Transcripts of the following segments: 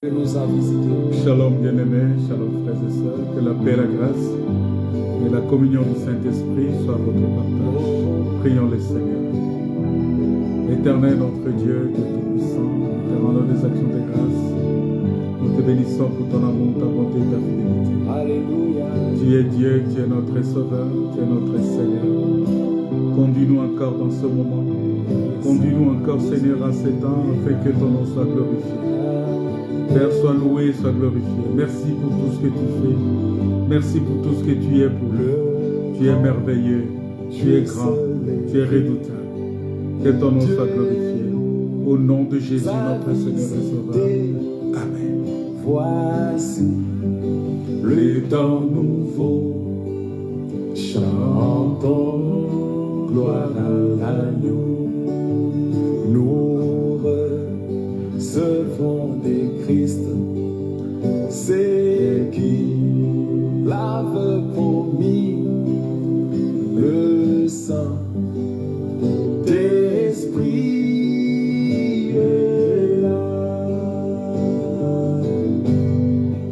Que nous a visités. Shalom bien-aimés, shalom frères et sœurs, que la paix, la grâce et la communion du Saint-Esprit soient votre partage. Prions le Seigneur. Éternel notre Dieu, Dieu Tout-Puissant, nous te rendons des actions de grâce. Nous te bénissons pour ton amour, ta bonté et ta fidélité. Alléluia. Tu es Dieu, tu es notre Sauveur, tu es notre Seigneur. Conduis-nous encore dans ce moment. Conduis-nous encore, Seigneur, en ces temps, afin que ton nom soit glorifié. Père, sois loué, sois glorifié. Merci pour tout ce que tu fais. Merci pour tout ce que tu es pour nous. Tu es merveilleux, tu es grand, tu es redoutable. Que ton nom soit glorifié. Au nom de Jésus, notre Seigneur et Sauveur. Amen. Voici le temps nouveau. Chantons gloire à l'agneau. Nous recevons des Christ. C'est qui l'avait promis le sang d'esprit est là.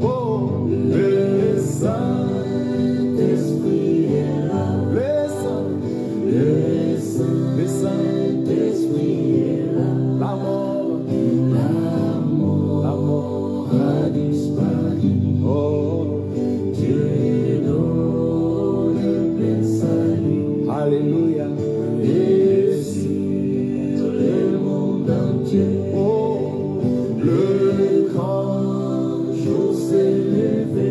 Oh, le Saint-Esprit est là. Le Saint-Esprit est là. La mort a disparu. Oh, Dieu donne le salut. Alléluia. Et sur le monde entier, oh, le grand jour s'est levé.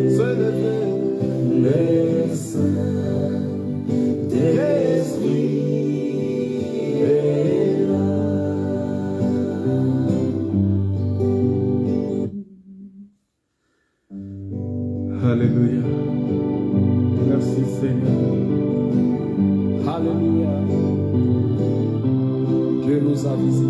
Le Saint-Esprit est là. Alléluia. Merci Seigneur. Alléluia. Dieu nous a visités.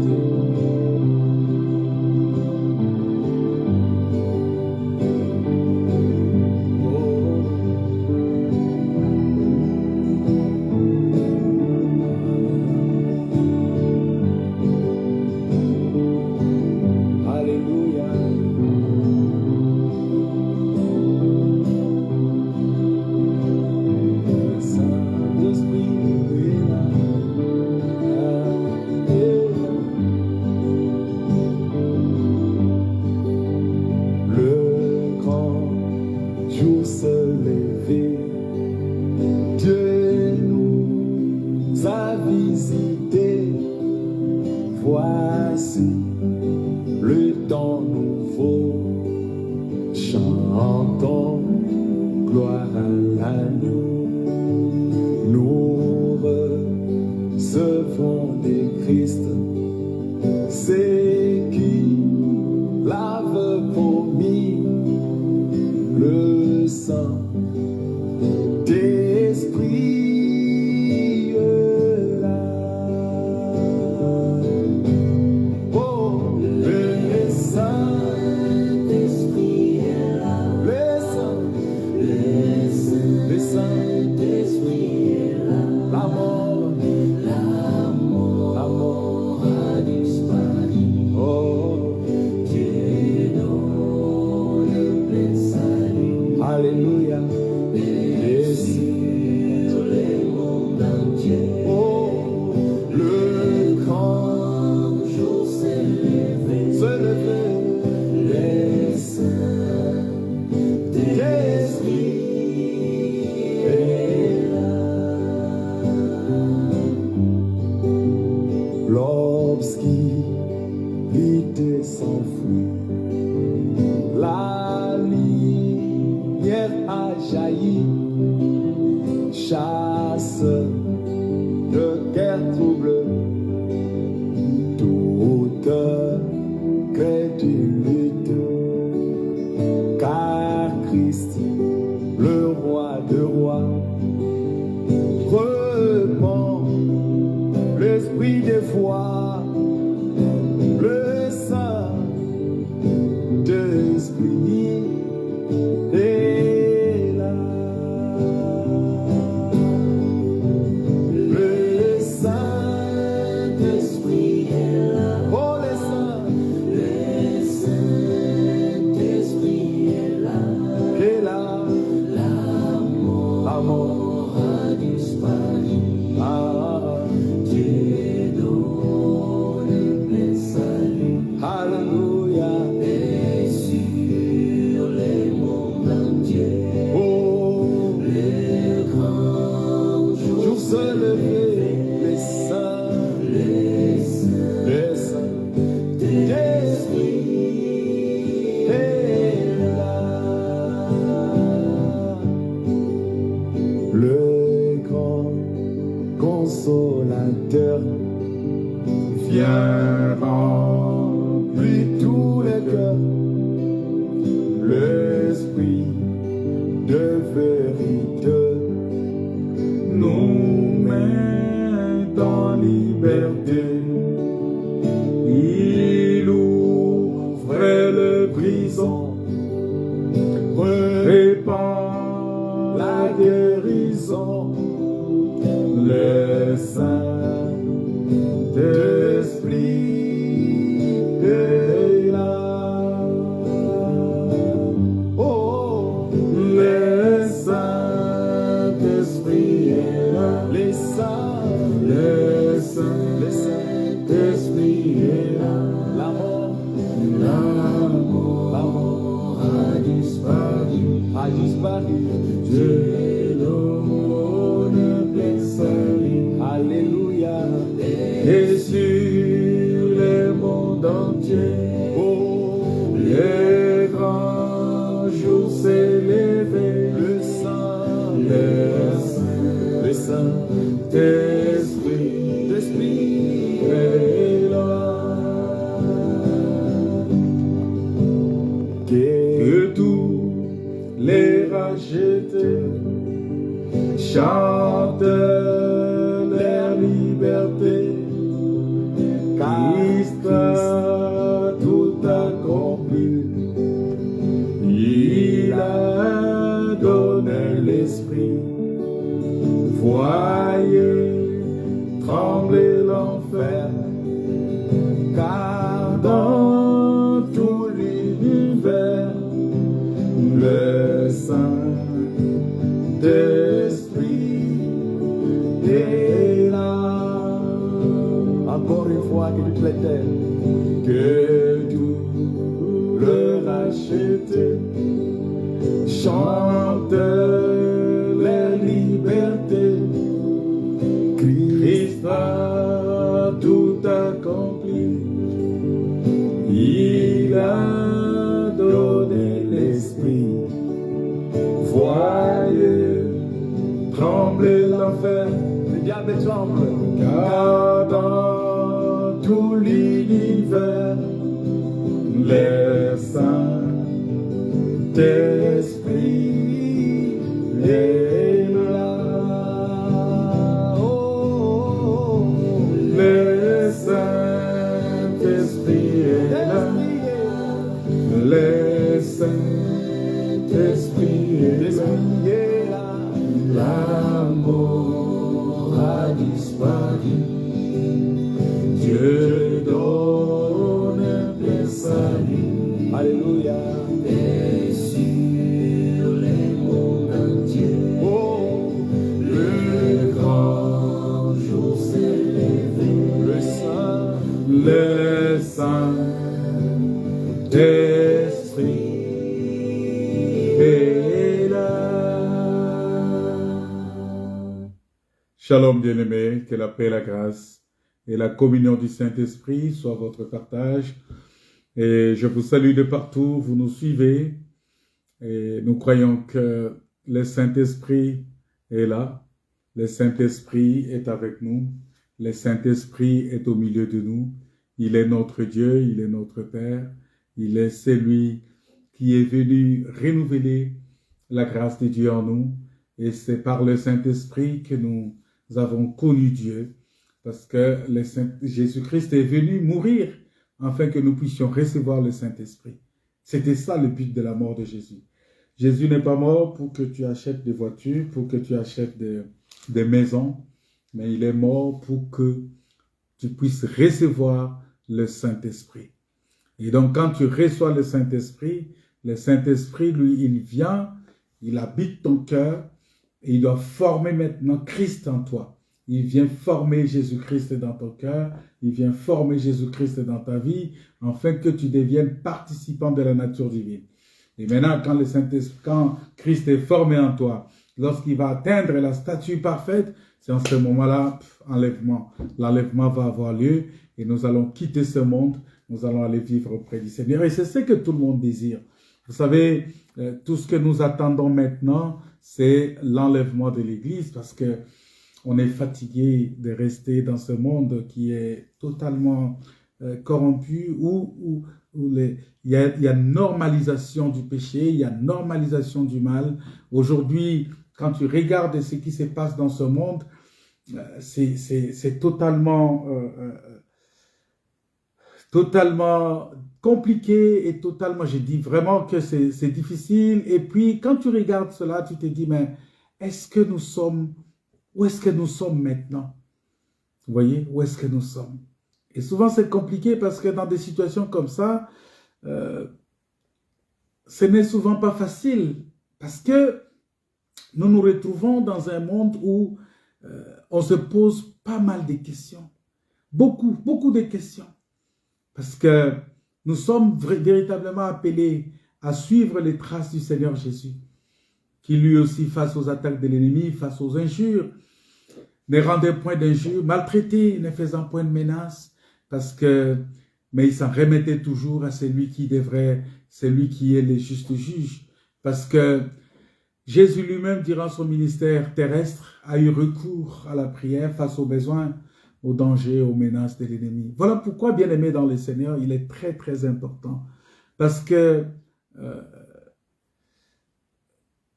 Alléluia. Le Saint-Esprit est là. Le grand jour se lever. Dieu nous a visités. Voici le temps nouveau. Chantons gloire à l'agneau. Nous recevons des Christ. C'est qui l'avait promis le sang d'esprit est là. Oh, le Saint-Esprit est là. Le Saint-Esprit est là. La mort a disparu. Oh, Dieu l'esprit de vérité nous met en liberté. Il ouvrait les prisons, répand la guérison, le Saint-Esprit est là. oh, Le Saint-Esprit est là. les saints, Le Saint-Esprit est là. la mort L'amour a disparu. a disparu. Dieu donne plein salut. Alléluia. Et sur le monde entier, Oh, le grand jour s'est levé. le Saint, Le Saint-Esprit l'Esprit, est là. Que tous les rachetés chantent leur liberté. Christ a tout accompli. Il a donné l'esprit. Voyez trembler l'enfer, car dans tout l'univers, le Saint-Esprit est là. encore une fois, que tu plaitais. Que tout le racheté chante la liberté. Christ a tout accompli. Il a donné l'esprit. Voyez trembler l'enfer, Le diable tremble. car dans tout l'univers, le Saint-Esprit est là. Oh, Le Saint-Esprit est là. Le Saint-Esprit est là. l'Esprit est là. L'amour a disparu. Dieu donne plein salut. Alléluia. Et sur les mondes entiers, Oh, le grand jour s'est levé. le Saint, Le Saint-Esprit est là. Shalom bien-aimés, que la paix, la grâce et la communion du Saint-Esprit soient votre partage. Et je vous salue de partout, vous nous suivez. Et nous croyons que le Saint-Esprit est là. Le Saint-Esprit est avec nous. Le Saint-Esprit est au milieu de nous. Il est notre Dieu, il est notre Père. Il est celui qui est venu renouveler la grâce de Dieu en nous. Et c'est par le Saint-Esprit que nous avons connu Dieu. Parce que Jésus-Christ est venu mourir afin que nous puissions recevoir le Saint-Esprit. C'était ça le but de la mort de Jésus. Jésus n'est pas mort pour que tu achètes des voitures, pour que tu achètes des maisons, mais il est mort pour que tu puisses recevoir le Saint-Esprit. Et donc, quand tu reçois le Saint-Esprit, lui, il vient, il habite ton cœur et il doit former maintenant Christ en toi. Il vient former Jésus-Christ dans ton cœur, il vient former Jésus-Christ dans ta vie, afin que tu deviennes participant de la nature divine. Et maintenant, quand Christ est formé en toi, lorsqu'il va atteindre la stature parfaite, c'est en ce moment-là, l'enlèvement va avoir lieu et nous allons quitter ce monde, nous allons aller vivre auprès du Seigneur. Et c'est ce que tout le monde désire. Vous savez, tout ce que nous attendons maintenant, c'est l'enlèvement de l'Église, parce que on est fatigué de rester dans ce monde qui est totalement corrompu, où il y a normalisation du péché, il y a normalisation du mal. Aujourd'hui, quand tu regardes ce qui se passe dans ce monde, c'est totalement compliqué et totalement, je dis vraiment que c'est difficile. Et puis, quand tu regardes cela, tu te dis, mais où est-ce que nous sommes maintenant? Vous voyez, où est-ce que nous sommes? Et souvent, c'est compliqué parce que dans des situations comme ça, ce n'est souvent pas facile parce que nous nous retrouvons dans un monde où on se pose pas mal de questions. Beaucoup de questions. Parce que nous sommes véritablement appelés à suivre les traces du Seigneur Jésus, qui lui aussi, face aux attaques de l'ennemi, face aux injures, ne rendait point d'injures, maltraité, ne faisant point de menaces, mais il s'en remettait toujours à celui qui est le juste juge. Parce que Jésus lui-même, durant son ministère terrestre, a eu recours à la prière face aux besoins, aux dangers, aux menaces de l'ennemi. Voilà pourquoi, bien-aimé dans le Seigneur, il est très, très important. Parce que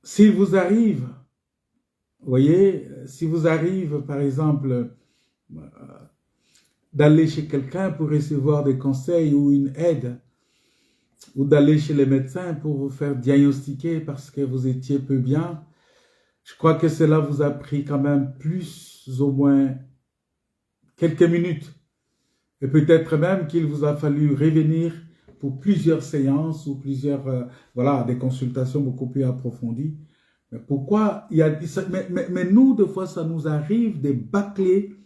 s'il vous arrive, vous voyez, si vous arrive, par exemple, d'aller chez quelqu'un pour recevoir des conseils ou une aide, ou d'aller chez les médecins pour vous faire diagnostiquer parce que vous étiez peu bien, je crois que cela vous a pris quand même plus, au moins, quelques minutes. Et peut-être même qu'il vous a fallu revenir pour plusieurs séances ou des consultations beaucoup plus approfondies. Mais pourquoi mais nous, des fois, ça nous arrive de bâcler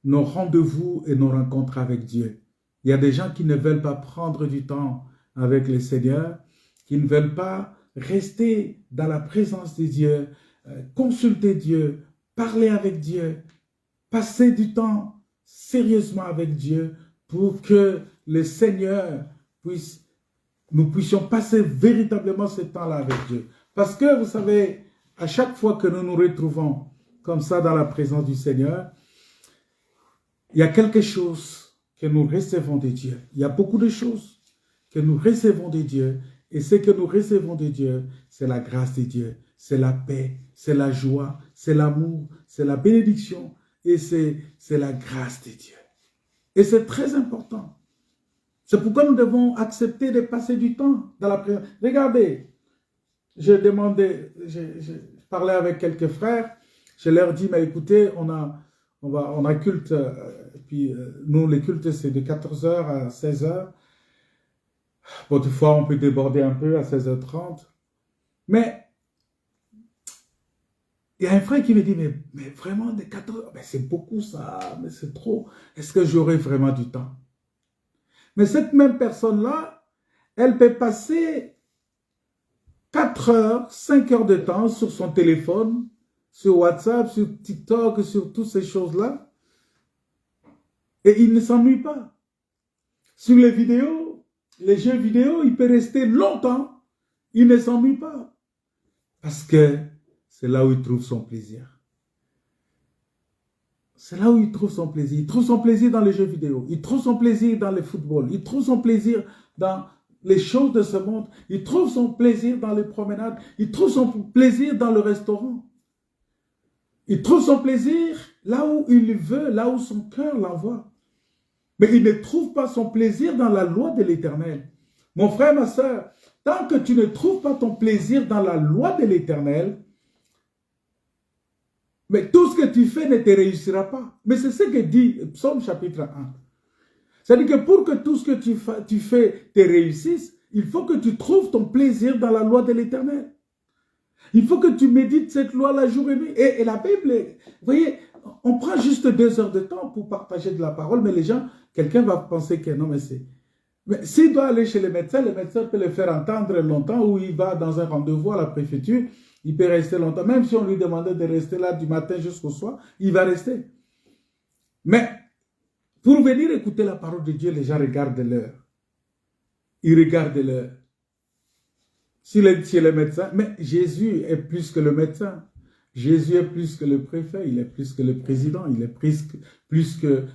nos rendez-vous et nos rencontres avec Dieu. Il y a des gens qui ne veulent pas prendre du temps avec le Seigneur, qui ne veulent pas rester dans la présence de Dieu, consulter Dieu, parler avec Dieu, passer du temps sérieusement avec Dieu pour que le Seigneur nous puissions passer véritablement ce temps-là avec Dieu. Parce que, vous savez, à chaque fois que nous nous retrouvons comme ça dans la présence du Seigneur, il y a quelque chose que nous recevons de Dieu. Il y a beaucoup de choses que nous recevons de Dieu. Et ce que nous recevons de Dieu, c'est la grâce de Dieu, c'est la paix, c'est la joie, c'est l'amour, c'est la bénédiction et c'est la grâce de Dieu. Et c'est très important. C'est pourquoi nous devons accepter de passer du temps dans la présence. Regardez, je parlais avec quelques frères, je leur dis, mais écoutez, on a culte, puis nous, les cultes, c'est de 14h à 16h. Bon, des fois, on peut déborder un peu à 16h30. Mais il y a un frère qui me dit, mais vraiment, de 14h, c'est beaucoup ça, mais c'est trop. Est-ce que j'aurai vraiment du temps? Mais cette même personne-là, elle peut passer 4 heures, 5 heures de temps sur son téléphone, sur WhatsApp, sur TikTok, sur toutes ces choses-là. Et il ne s'ennuie pas. Sur les vidéos, les jeux vidéo, il peut rester longtemps. Il ne s'ennuie pas. Parce que c'est là où il trouve son plaisir. C'est là où il trouve son plaisir. Il trouve son plaisir dans les jeux vidéo. Il trouve son plaisir dans le football. Il trouve son plaisir dans les choses de ce monde. Il trouve son plaisir dans les promenades. Il trouve son plaisir dans le restaurant. Il trouve son plaisir là où il veut, là où son cœur l'envoie. Mais il ne trouve pas son plaisir dans la loi de l'Éternel. Mon frère, ma soeur, tant que tu ne trouves pas ton plaisir dans la loi de l'Éternel, mais tout ce que tu fais ne te réussira pas. Mais c'est ce que dit Psaume chapitre 1. C'est-à-dire que pour que tout ce que tu fais te réussisse, il faut que tu trouves ton plaisir dans la loi de l'Éternel. Il faut que tu médites cette loi la jour et nuit. Et la Bible, vous voyez, on prend juste 2 heures de temps pour partager de la parole, mais les gens, quelqu'un va penser que non, mais s'il doit aller chez le médecin peut le faire entendre longtemps, ou il va dans un rendez-vous à la préfecture, il peut rester longtemps. Même si on lui demandait de rester là du matin jusqu'au soir, il va rester. Mais pour venir écouter la parole de Dieu, les gens regardent l'heure. Ils regardent l'heure. Si le médecin, mais Jésus est plus que le médecin. Jésus est plus que le préfet, il est plus que le président, il est plus que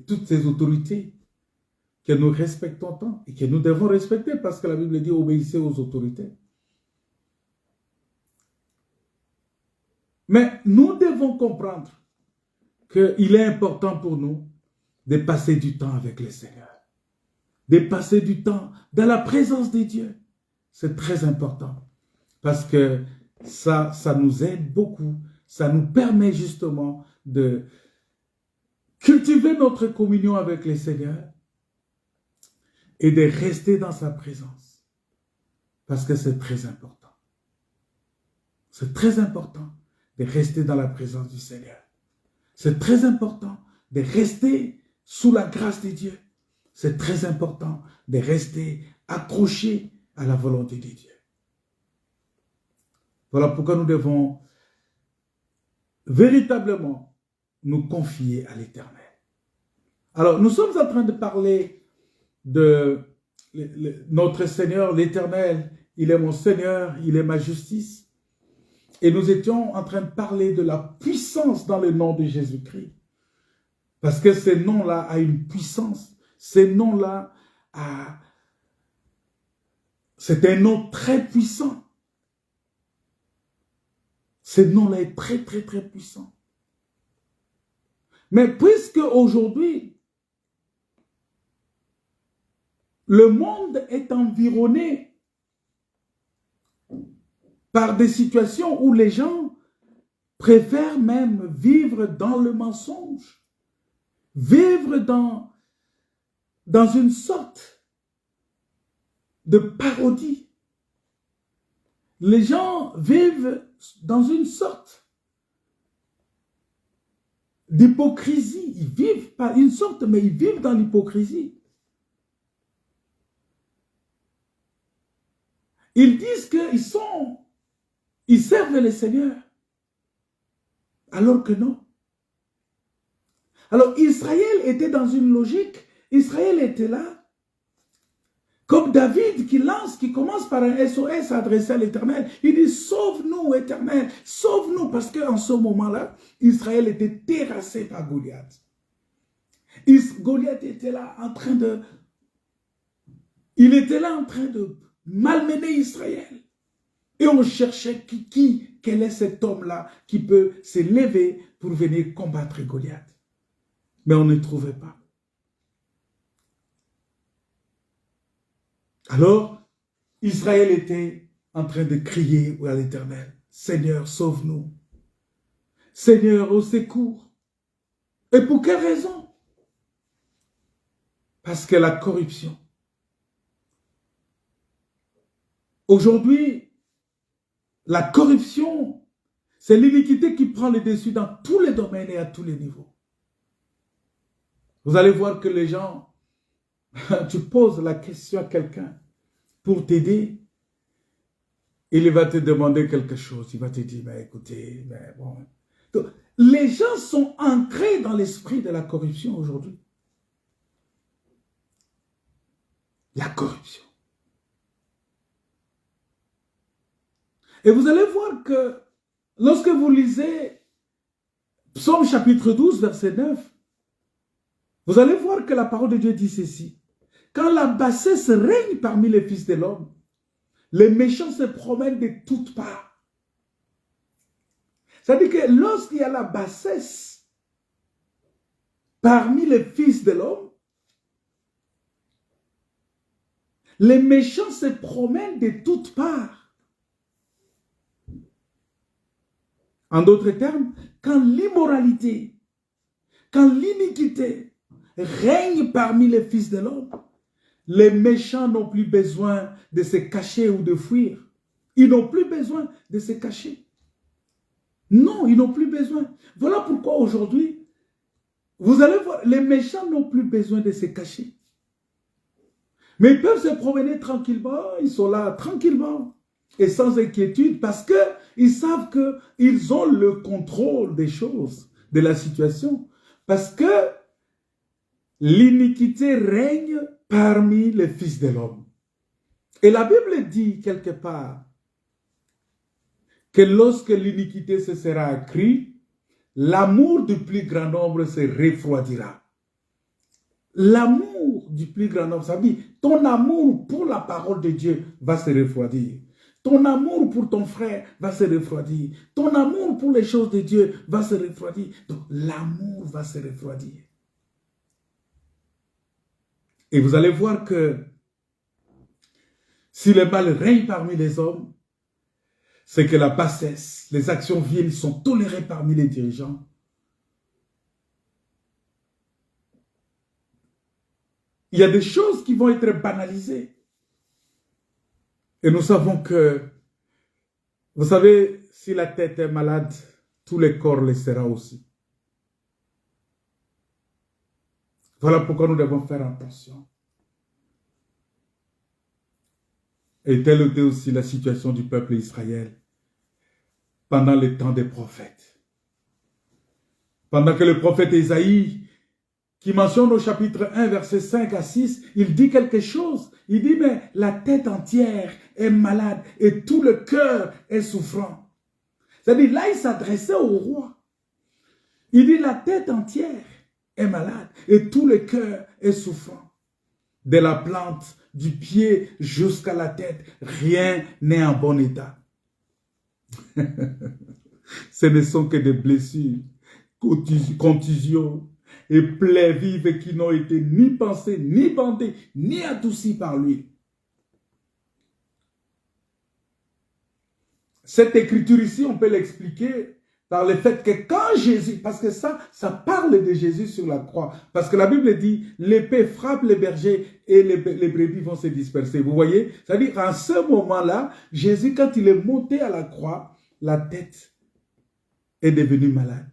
toutes ces autorités que nous respectons tant et que nous devons respecter parce que la Bible dit obéissez aux autorités. Mais nous devons comprendre qu'il est important pour nous de passer du temps avec le Seigneur, de passer du temps dans la présence de Dieu. C'est très important parce que ça nous aide beaucoup, ça nous permet justement de cultiver notre communion avec le Seigneur et de rester dans sa présence parce que c'est très important. C'est très important de rester dans la présence du Seigneur. C'est très important de rester sous la grâce de Dieu. C'est très important de rester accroché à la volonté de Dieu. Voilà pourquoi nous devons véritablement nous confier à l'Éternel. Alors, nous sommes en train de parler de notre Seigneur, l'Éternel. Il est mon Seigneur, il est ma justice. Et nous étions en train de parler de la puissance dans le nom de Jésus-Christ. Parce que ce nom-là a une puissance. Ce nom-là c'est un nom très puissant. Ce nom-là est très, très, très puissant. Mais puisque aujourd'hui, le monde est environné par des situations où les gens préfèrent même vivre dans le mensonge, vivre dans une sorte de parodie. Les gens vivent dans une sorte d'hypocrisie. Ils vivent pas une sorte, mais ils vivent dans l'hypocrisie. Ils disent qu'ils servent le Seigneur, alors que non. Alors Israël était dans une logique, Israël était là, comme David qui commence par un SOS adressé à l'Éternel. Il dit, sauve-nous, Éternel, sauve-nous, parce qu'en ce moment-là, Israël était terrassé par Goliath. Goliath était là en train de malmener Israël. Et on cherchait quel est cet homme-là qui peut se lever pour venir combattre Goliath. Mais on ne trouvait pas. Alors, Israël était en train de crier à l'Éternel, Seigneur, sauve-nous. Seigneur, au secours. Et pour quelle raison? Parce que la corruption. Aujourd'hui, la corruption, c'est l'iniquité qui prend le dessus dans tous les domaines et à tous les niveaux. Vous allez voir que les gens, tu poses la question à quelqu'un pour t'aider, il va te demander quelque chose. Il va te dire, mais écoutez, mais bon. Donc, les gens sont ancrés dans l'esprit de la corruption aujourd'hui. La corruption. Et vous allez voir que lorsque vous lisez Psaume chapitre 12, verset 9, vous allez voir que la parole de Dieu dit ceci. Quand la bassesse règne parmi les fils de l'homme, les méchants se promènent de toutes parts. C'est-à-dire que lorsqu'il y a la bassesse parmi les fils de l'homme, les méchants se promènent de toutes parts. En d'autres termes, quand l'immoralité, quand l'iniquité règne parmi les fils de l'homme, les méchants n'ont plus besoin de se cacher ou de fuir. Ils n'ont plus besoin de se cacher. Non, ils n'ont plus besoin. Voilà pourquoi aujourd'hui, vous allez voir, les méchants n'ont plus besoin de se cacher. Mais ils peuvent se promener tranquillement, ils sont là tranquillement et sans inquiétude parce qu'ils savent qu'ils ont le contrôle des choses, de la situation. Parce que l'iniquité règne parmi les fils de l'homme. Et la Bible dit quelque part que lorsque l'iniquité se sera accrue, l'amour du plus grand nombre se refroidira. L'amour du plus grand nombre. Ça veut dire, ton amour pour la parole de Dieu va se refroidir. Ton amour pour ton frère va se refroidir. Ton amour pour les choses de Dieu va se refroidir. Donc, l'amour va se refroidir. Et vous allez voir que si le mal règne parmi les hommes, c'est que la bassesse, les actions viles sont tolérées parmi les dirigeants. Il y a des choses qui vont être banalisées. Et nous savons que, vous savez, si la tête est malade, tout le corps le sera aussi. Voilà pourquoi nous devons faire attention. Et telle était aussi la situation du peuple d'Israël pendant le temps des prophètes. Pendant que le prophète Ésaïe, qui mentionne au chapitre 1, versets 5 à 6, il dit quelque chose. Il dit, mais la tête entière est malade et tout le cœur est souffrant. C'est-à-dire, là, il s'adressait au roi. Il dit, la tête entière est malade et tout le cœur est souffrant. De la plante du pied jusqu'à la tête, rien n'est en bon état. Ce ne sont que des blessures, contusions et plaies vives qui n'ont été ni pensées, ni bandées, ni adoucies par lui. Cette écriture ici, on peut l'expliquer par le fait que quand Jésus, parce que ça parle de Jésus sur la croix, parce que la Bible dit, l'épée frappe les bergers et les brebis vont se disperser. Vous voyez? C'est-à-dire qu'en ce moment-là, Jésus, quand il est monté à la croix, la tête est devenue malade.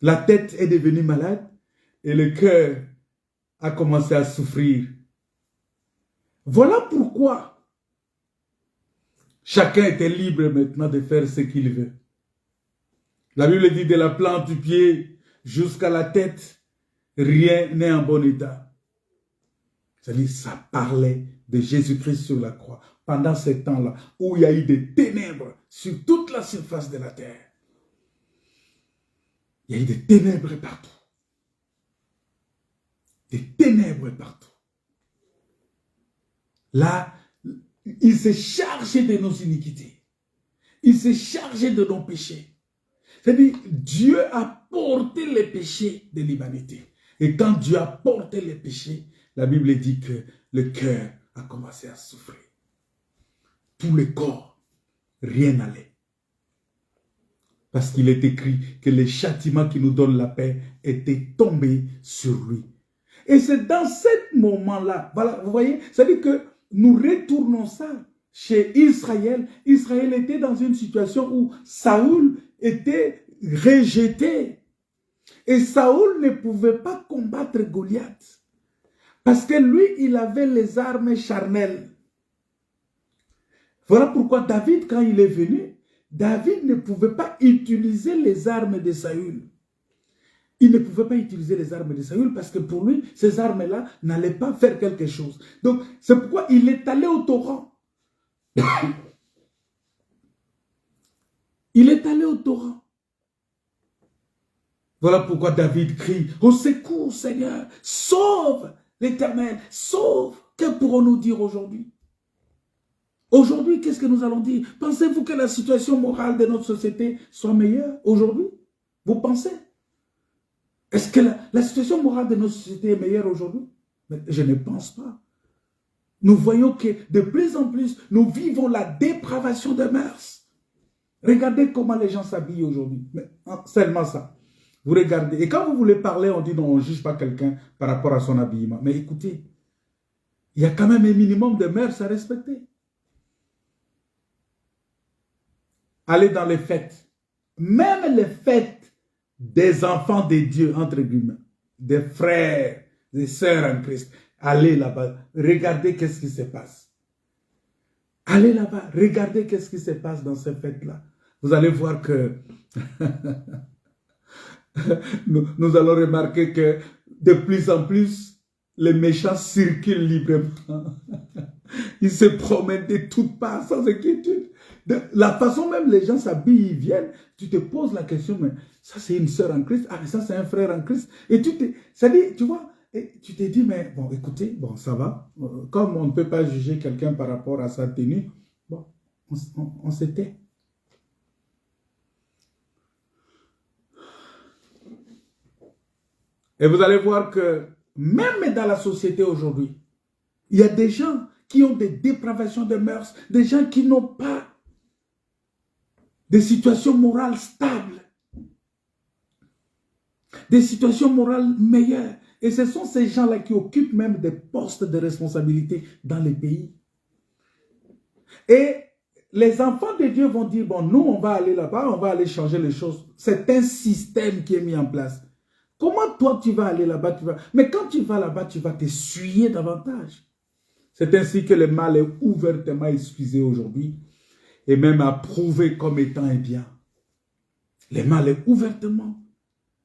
La tête est devenue malade et le cœur a commencé à souffrir. Voilà pourquoi chacun était libre maintenant de faire ce qu'il veut. La Bible dit de la plante du pied jusqu'à la tête, rien n'est en bon état. C'est-à-dire, ça parlait de Jésus-Christ sur la croix. Pendant ce temps-là, où il y a eu des ténèbres sur toute la surface de la terre. Il y a eu des ténèbres partout. Des ténèbres partout. Là, il s'est chargé de nos iniquités. Il s'est chargé de nos péchés. C'est-à-dire, Dieu a porté les péchés de l'humanité. Et quand Dieu a porté les péchés, la Bible dit que le cœur a commencé à souffrir. Tout le corps, rien n'allait. Parce qu'il est écrit que le châtiment qui nous donne la paix était tombé sur lui. Et c'est dans ce moment-là, voilà, vous voyez, c'est-à-dire que nous retournons ça chez Israël. Israël était dans une situation où Saoul était rejeté. Et Saoul ne pouvait pas combattre Goliath. Parce que lui, il avait les armes charnelles. Voilà pourquoi David, quand il est venu, David ne pouvait pas utiliser les armes de Saül. Il ne pouvait pas utiliser les armes de Saül parce que pour lui, ces armes-là n'allaient pas faire quelque chose. Donc, c'est pourquoi il est allé au torrent. Il est allé au torrent. Voilà pourquoi David crie, « Au secours, Seigneur, sauve l'Éternel, sauve !» Que pourrons-nous dire aujourd'hui? Aujourd'hui, qu'est-ce que nous allons dire? Pensez-vous que la situation morale de notre société soit meilleure aujourd'hui? Vous pensez? Est-ce que la situation morale de notre société est meilleure aujourd'hui? Je ne pense pas. Nous voyons que de plus en plus, nous vivons la dépravation des mœurs. Regardez comment les gens s'habillent aujourd'hui. Seulement ça. Vous regardez. Et quand vous voulez parler, on dit non, on ne juge pas quelqu'un par rapport à son habillement. Mais écoutez, il y a quand même un minimum de mœurs à respecter. Allez dans les fêtes. Même les fêtes des enfants de Dieu, entre guillemets, des frères, des sœurs en Christ. Allez là-bas, regardez qu'est-ce qui se passe. Allez là-bas, regardez qu'est-ce qui se passe dans ces fêtes-là. Vous allez voir que nous allons remarquer que de plus en plus, les méchants circulent librement. Ils se promènent de toutes parts sans inquiétude. De la façon même les gens s'habillent, ils viennent, tu te poses la question, mais ça c'est une sœur en Christ, ah mais ça c'est un frère en Christ. Et ça dit, tu vois, Et tu t'es dit, mais bon, écoutez, bon, ça va. Comme on ne peut pas juger quelqu'un par rapport à sa tenue, bon, on s'était. Et vous allez voir que même dans la société aujourd'hui, il y a des gens qui ont des dépravations de mœurs, des gens qui n'ont pas des situations morales stables, des situations morales meilleures. Et ce sont ces gens-là qui occupent même des postes de responsabilité dans les pays. Et les enfants de Dieu vont dire, bon, nous, on va aller là-bas, on va aller changer les choses. C'est un système qui est mis en place. Comment toi, tu vas aller là-bas, mais quand tu vas là-bas, tu vas t'essuyer davantage. C'est ainsi que le mal est ouvertement excusé aujourd'hui et même approuvé comme étant un bien. Le mal est ouvertement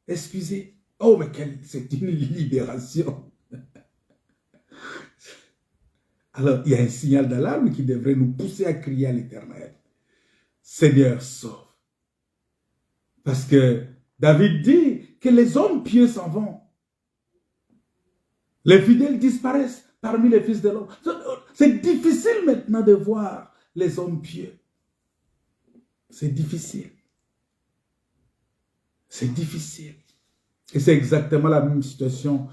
excusé. Oh, mais c'est une libération. Alors, il y a un signal d'alarme qui devrait nous pousser à crier à l'Éternel. Seigneur, sauve. Parce que David dit que les hommes pieux s'en vont. Les fidèles disparaissent parmi les fils de l'homme. C'est difficile maintenant de voir les hommes pieux. C'est difficile. C'est difficile. Et c'est exactement la même situation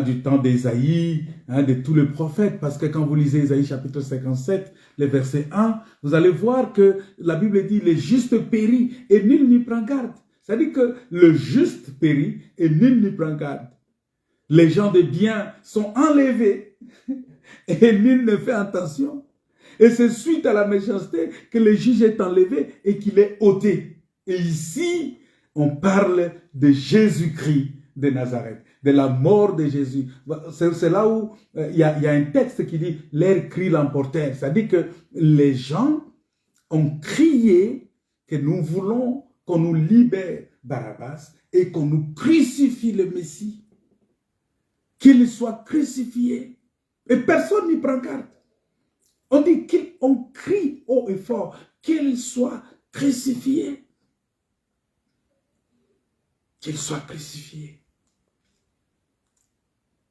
du temps d'Ésaïe, de tous les prophètes. Parce que quand vous lisez Ésaïe chapitre 57, le verset 1, vous allez voir que la Bible dit « Le juste périt et nul n'y prend garde ». C'est-à-dire que le juste périt et nul n'y prend garde. Les gens de bien sont enlevés et nul ne fait attention. Et c'est suite à la méchanceté que le juge est enlevé et qu'il est ôté. Et ici, on parle de Jésus-Christ de Nazareth, de la mort de Jésus. C'est là où il y a un texte qui dit « Leurs cris l'emportèrent ». C'est-à-dire que les gens ont crié que nous voulons qu'on nous libère Barabbas et qu'on nous crucifie le Messie. Qu'il soit crucifié. Et personne n'y prend garde. On dit qu'on crie haut et fort qu'il soit crucifié. Qu'il soit crucifié.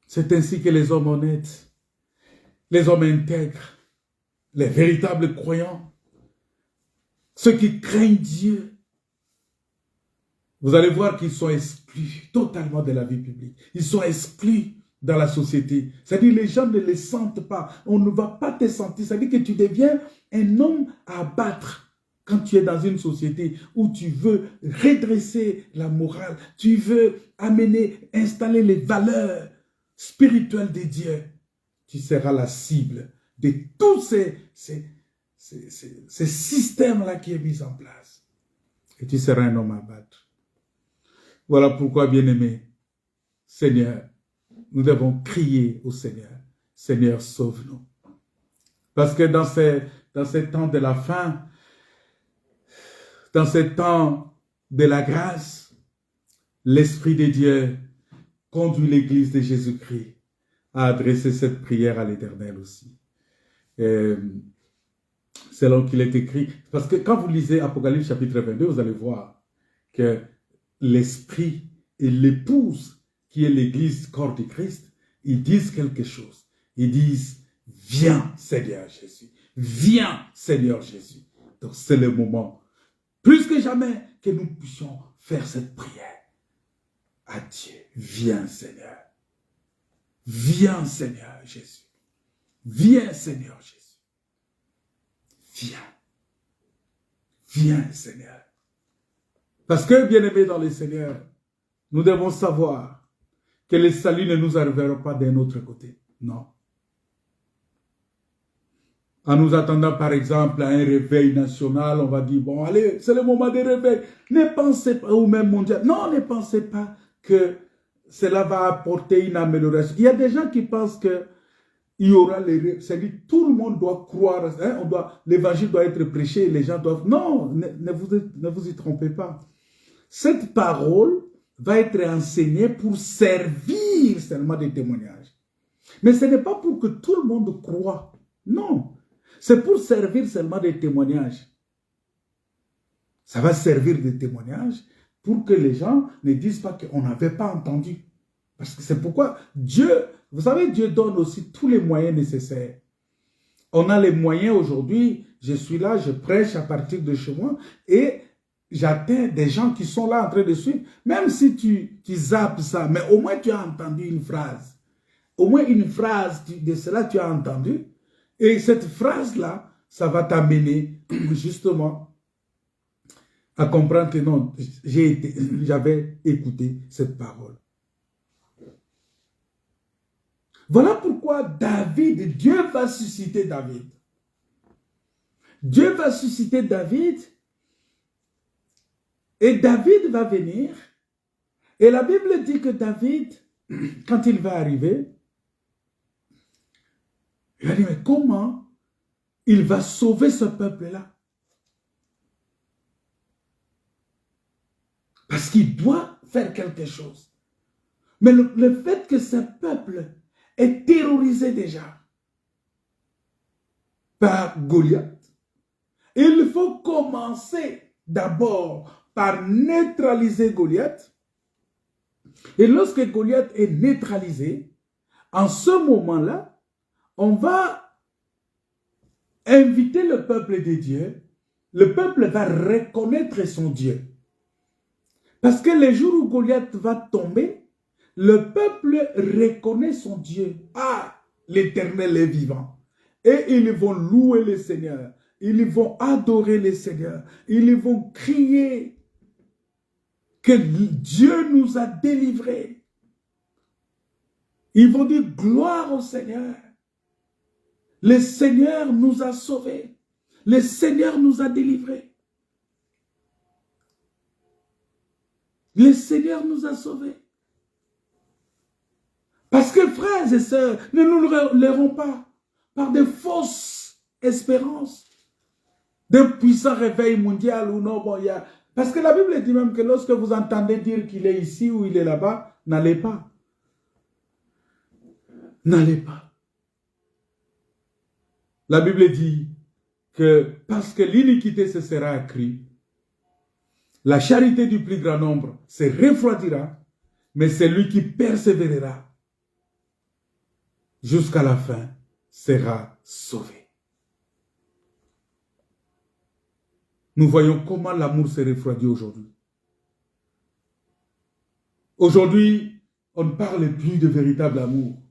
C'est ainsi que les hommes honnêtes, les hommes intègres, les véritables croyants, ceux qui craignent Dieu, vous allez voir qu'ils sont exclus totalement de la vie publique. Ils sont exclus dans la société. C'est-à-dire les gens ne les sentent pas. On ne va pas te sentir. C'est-à-dire que tu deviens un homme à abattre quand tu es dans une société où tu veux redresser la morale, tu veux amener, installer les valeurs spirituelles de Dieu. Tu seras la cible de tous ces systèmes-là qui est mis en place. Et tu seras un homme à abattre. Voilà pourquoi, bien-aimés, Seigneur, nous devons crier au Seigneur. Seigneur, sauve-nous. Parce que dans ces temps de la fin, dans ces temps de la grâce, l'Esprit de Dieu conduit l'Église de Jésus-Christ à adresser cette prière à l'Éternel aussi. Selon qu'il est écrit. Parce que quand vous lisez Apocalypse chapitre 22, vous allez voir que l'Esprit et l'épouse, qui est l'Église corps du Christ, ils disent quelque chose. Ils disent, viens Seigneur Jésus, viens Seigneur Jésus. Donc c'est le moment, plus que jamais, que nous puissions faire cette prière à Dieu. Viens Seigneur. Viens Seigneur Jésus. Viens Seigneur Jésus. Viens. Viens Seigneur. Parce que, bien-aimés dans le Seigneur, nous devons savoir que le salut ne nous arrivera pas d'un autre côté. Non. En nous attendant, par exemple, à un réveil national, on va dire, bon, allez, c'est le moment des réveils. Ne pensez pas, ou même mondial, non, ne pensez pas que cela va apporter une amélioration. Il y a des gens qui pensent que il y aura les... C'est-à-dire tout le monde doit croire, hein, l'évangile doit être prêché, les gens doivent... Non, ne vous y trompez pas. Cette parole va être enseignée pour servir seulement des témoignages. Mais ce n'est pas pour que tout le monde croie. Non. C'est pour servir seulement des témoignages. Ça va servir de témoignages pour que les gens ne disent pas qu'on n'avait pas entendu. Parce que c'est pourquoi Dieu, vous savez, Dieu donne aussi tous les moyens nécessaires. On a les moyens aujourd'hui, je suis là, je prêche à partir de chez moi et j'atteins des gens qui sont là en train de suivre. Même si tu zappes ça, mais au moins tu as entendu une phrase. Au moins une phrase de cela tu as entendu. Et cette phrase-là, ça va t'amener justement à comprendre que non, j'avais écouté cette parole. Voilà pourquoi David, Dieu va susciter David. Dieu va susciter David et David va venir. Et la Bible dit que David, quand il va arriver, il va dire, mais comment il va sauver ce peuple-là? Parce qu'il doit faire quelque chose. Mais le fait que ce peuple est terrorisé déjà par Goliath, il faut commencer d'abord par neutraliser Goliath. Et lorsque Goliath est neutralisé, en ce moment-là, on va inviter le peuple de Dieu. Le peuple va reconnaître son Dieu. Parce que les jours où Goliath va tomber, le peuple reconnaît son Dieu. Ah, l'Éternel est vivant. Et ils vont louer le Seigneur. Ils vont adorer le Seigneur. Ils vont crier que Dieu nous a délivrés. Ils vont dire gloire au Seigneur. Le Seigneur nous a sauvés. Le Seigneur nous a délivrés. Le Seigneur nous a sauvés. Parce que frères et sœurs, ne nous leurrons pas par de fausses espérances, d'un puissant réveil mondial ou non. Bon, parce que la Bible dit même que lorsque vous entendez dire qu'il est ici ou il est là-bas, n'allez pas. N'allez pas. La Bible dit que parce que l'iniquité se sera accrue, la charité du plus grand nombre se refroidira, mais celui qui persévérera jusqu'à la fin sera sauvé. Nous voyons comment l'amour se refroidit aujourd'hui. Aujourd'hui, on ne parle plus de véritable amour.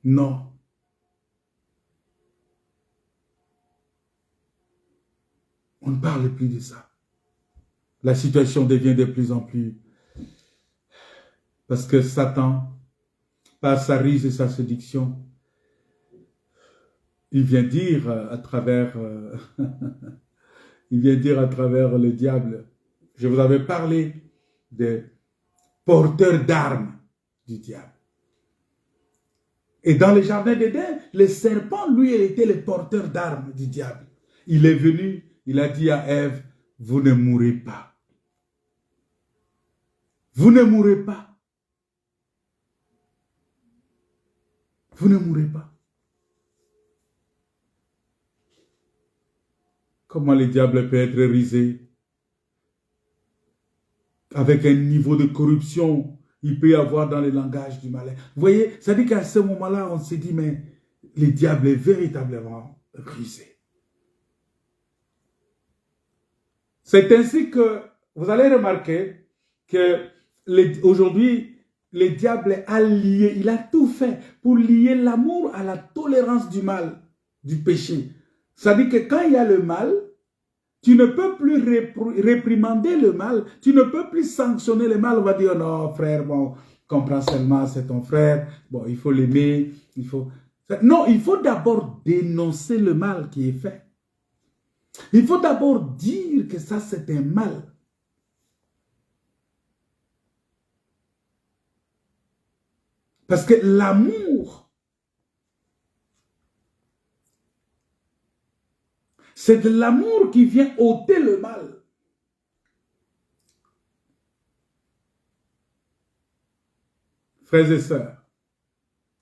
Non. On ne parle plus de ça. La situation devient de plus en plus... Parce que Satan, par sa ruse et sa séduction, il vient dire à travers... il vient dire à travers le diable, je vous avais parlé des porteurs d'armes du diable. Et dans le jardin d'Éden, le serpent, lui, il était le porteur d'armes du diable. Il est venu, il a dit à Ève, vous ne mourrez pas. Vous ne mourrez pas. Vous ne mourrez pas. Comment le diable peut être risé? Avec un niveau de corruption, il peut y avoir dans le langage du malin. Vous voyez, ça dit qu'à ce moment-là, on s'est dit, mais le diable est véritablement risé. C'est ainsi que vous allez remarquer que aujourd'hui, le diable a lié, il a tout fait pour lier l'amour à la tolérance du mal, du péché. Ça dit que quand il y a le mal, tu ne peux plus réprimander le mal, tu ne peux plus sanctionner le mal. On va dire, non frère, bon, comprends seulement, c'est ton frère, bon, il faut l'aimer, il faut... Non, il faut d'abord dénoncer le mal qui est fait. Il faut d'abord dire que ça c'est un mal. Parce que l'amour, c'est de l'amour qui vient ôter le mal. Frères et sœurs,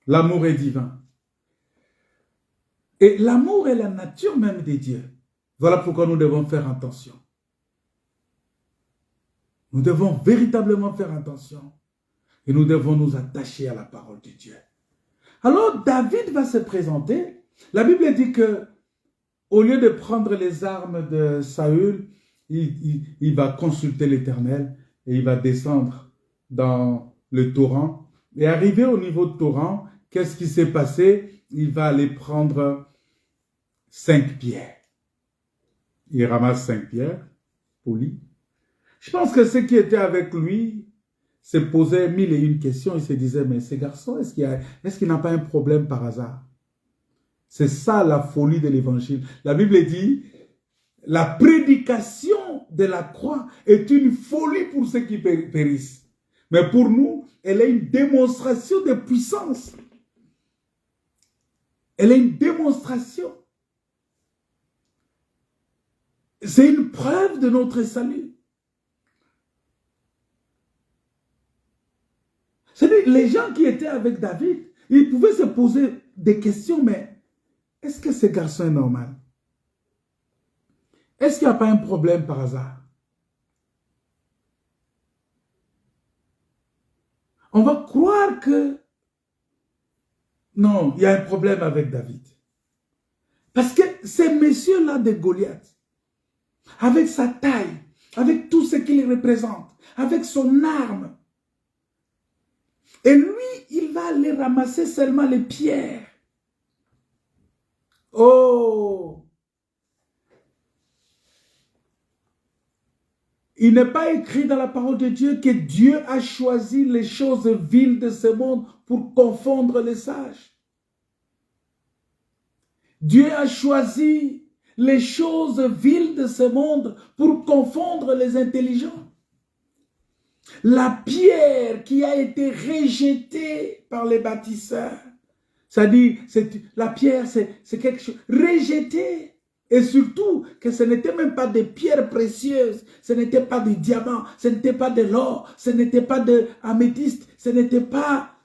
l'amour est divin. Et l'amour est la nature même de Dieu. Voilà pourquoi nous devons faire attention. Nous devons véritablement faire attention. Et nous devons nous attacher à la parole de Dieu. Alors David va se présenter. La Bible dit que au lieu de prendre les armes de Saül, il va consulter l'Éternel et il va descendre dans le torrent. Et arrivé au niveau du torrent, qu'est-ce qui s'est passé? Il va aller prendre 5 pierres. Il ramasse 5 pierres, polies. Je pense que ceux qui étaient avec lui se posaient 1001 questions. Ils se disaient, mais ces garçons, est-ce qu'il n'a pas un problème par hasard? C'est ça la folie de l'évangile. La Bible dit, la prédication de la croix est une folie pour ceux qui périssent. Mais pour nous, elle est une démonstration de puissance. Elle est une démonstration. C'est une preuve de notre salut. C'est-à-dire, les gens qui étaient avec David, ils pouvaient se poser des questions, mais est-ce que ce garçon est normal? Est-ce qu'il n'y a pas un problème par hasard? On va croire que non, il y a un problème avec David. Parce que ces messieurs-là de Goliath, avec sa taille, avec tout ce qu'il représente, avec son arme, et lui, il va aller ramasser seulement les pierres. Oh! Il n'est pas écrit dans la parole de Dieu que Dieu a choisi les choses viles de ce monde pour confondre les sages. Dieu a choisi les choses viles de ce monde pour confondre les intelligents. La pierre qui a été rejetée par les bâtisseurs, c'est-à-dire, la pierre, c'est quelque chose rejeté. Et surtout, que ce n'était même pas des pierres précieuses, ce n'était pas des diamants, ce n'était pas de l'or, ce n'était pas de améthyste, ce n'était pas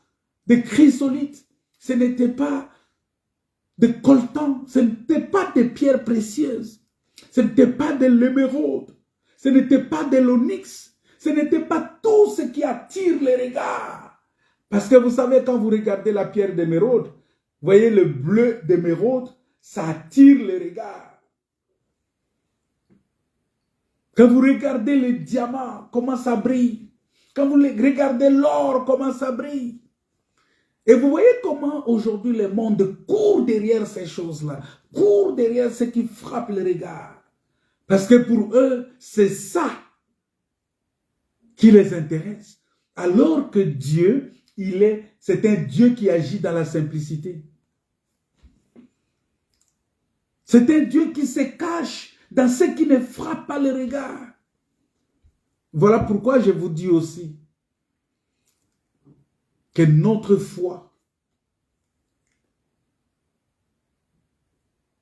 de chrysolites, ce n'était pas de coltan, ce n'était pas des pierres précieuses, ce n'était pas de l'émeraude, ce n'était pas de l'onyx, ce n'était pas tout ce qui attire les regards. Parce que vous savez, quand vous regardez la pierre d'émeraude, vous voyez le bleu d'émeraude, ça attire les regards. Quand vous regardez les diamants, comment ça brille. Quand vous regardez l'or, comment ça brille. Et vous voyez comment aujourd'hui le monde court derrière ces choses-là. Court derrière ce qui frappe le regard. Parce que pour eux, c'est ça qui les intéresse. Alors que Dieu, c'est un Dieu qui agit dans la simplicité. C'est un Dieu qui se cache dans ce qui ne frappe pas le regard. Voilà pourquoi je vous dis aussi que notre foi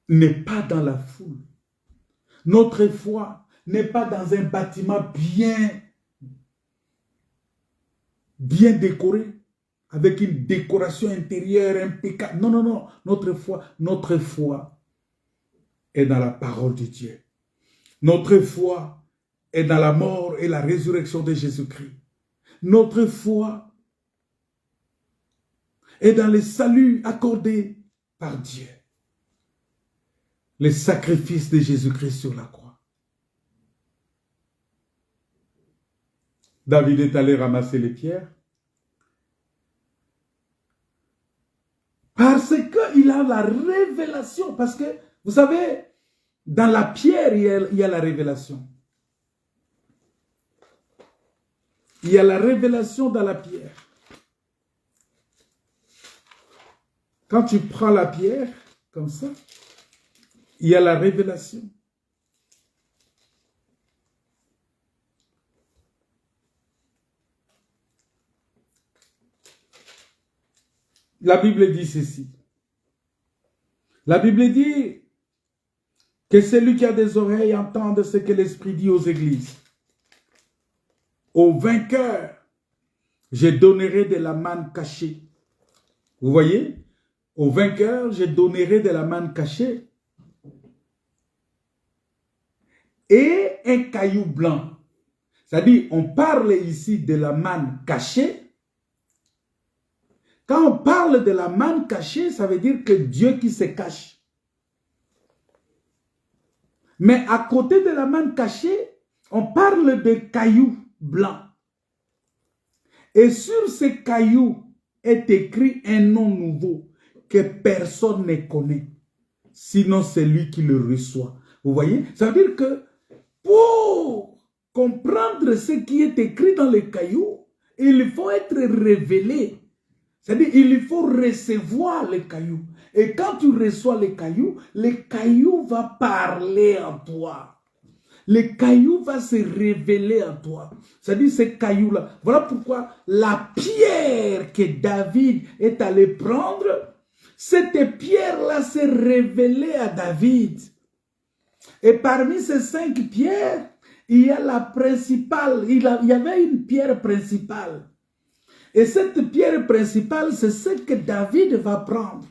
n'est pas dans la foule. Notre foi n'est pas dans un bâtiment bien décoré, avec une décoration intérieure impeccable. Non, non, non. Notre foi est dans la parole de Dieu. Notre foi est dans la mort et la résurrection de Jésus-Christ. Notre foi est dans le salut accordé par Dieu. Le sacrifice de Jésus-Christ sur la croix. David est allé ramasser les pierres parce qu'il a la révélation. Parce que, vous savez, dans la pierre, il y a la révélation. Il y a la révélation dans la pierre. Quand tu prends la pierre, comme ça, il y a la révélation. La Bible dit ceci. La Bible dit que celui qui a des oreilles entende ce que l'Esprit dit aux églises. Aux vainqueurs, je donnerai de la manne cachée. Vous voyez? Aux vainqueurs, je donnerai de la manne cachée. Et un caillou blanc. C'est-à-dire, on parle ici de la manne cachée Quand on parle de la manne cachée, ça veut dire que Dieu qui se cache. Mais à côté de la manne cachée, on parle de cailloux blancs. Et sur ces cailloux est écrit un nom nouveau que personne ne connaît, sinon celui qui le reçoit. Vous voyez? Ça veut dire que pour comprendre ce qui est écrit dans les cailloux, il faut être révélé. C'est-à-dire il faut recevoir les cailloux. Et quand tu reçois les cailloux vont parler en toi. Les cailloux vont se révéler en toi. C'est-à-dire ces cailloux-là. Voilà pourquoi la pierre que David est allé prendre, cette pierre-là s'est révélée à David. Et parmi ces 5 pierres, il y a la principale. Il y avait une pierre principale. Et cette pierre principale, c'est ce que David va prendre.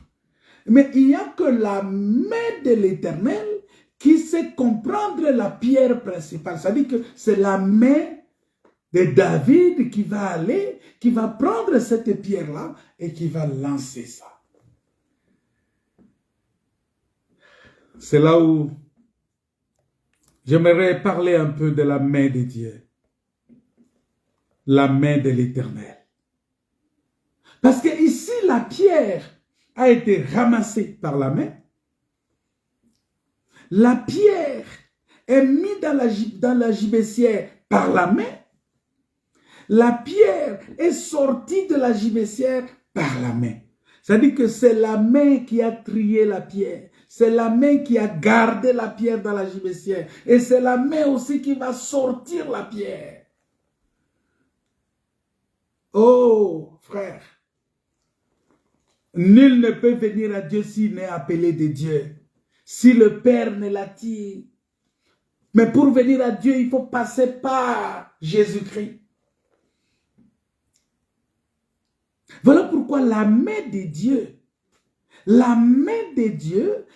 Mais il n'y a que la main de l'Éternel qui sait comprendre la pierre principale. C'est-à-dire que c'est la main de David qui va aller, qui va prendre cette pierre-là et qui va lancer ça. C'est là où j'aimerais parler un peu de la main de Dieu. La main de l'Éternel. Parce que ici, la pierre a été ramassée par la main. La pierre est mise dans la gibecière par la main. La pierre est sortie de la gibecière par la main. C'est-à-dire que c'est la main qui a trié la pierre. C'est la main qui a gardé la pierre dans la gibecière. Et c'est la main aussi qui va sortir la pierre. Oh, frère. Nul ne peut venir à Dieu s'il n'est appelé de Dieu. Si le Père ne l'attire. Mais pour venir à Dieu, il faut passer par Jésus-Christ. Voilà pourquoi la main de Dieu,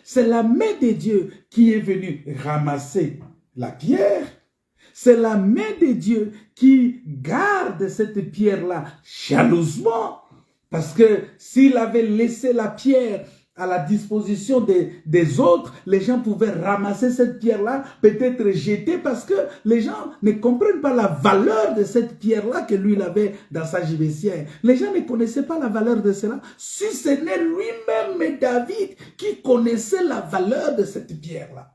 c'est la main de Dieu qui est venue ramasser la pierre. C'est la main de Dieu qui garde cette pierre-là jalousement. Parce que s'il avait laissé la pierre à la disposition des autres, les gens pouvaient ramasser cette pierre-là, peut-être jeter, parce que les gens ne comprennent pas la valeur de cette pierre-là que lui il avait dans sa gibecière. Les gens ne connaissaient pas la valeur de cela. Si ce n'est lui-même David qui connaissait la valeur de cette pierre-là.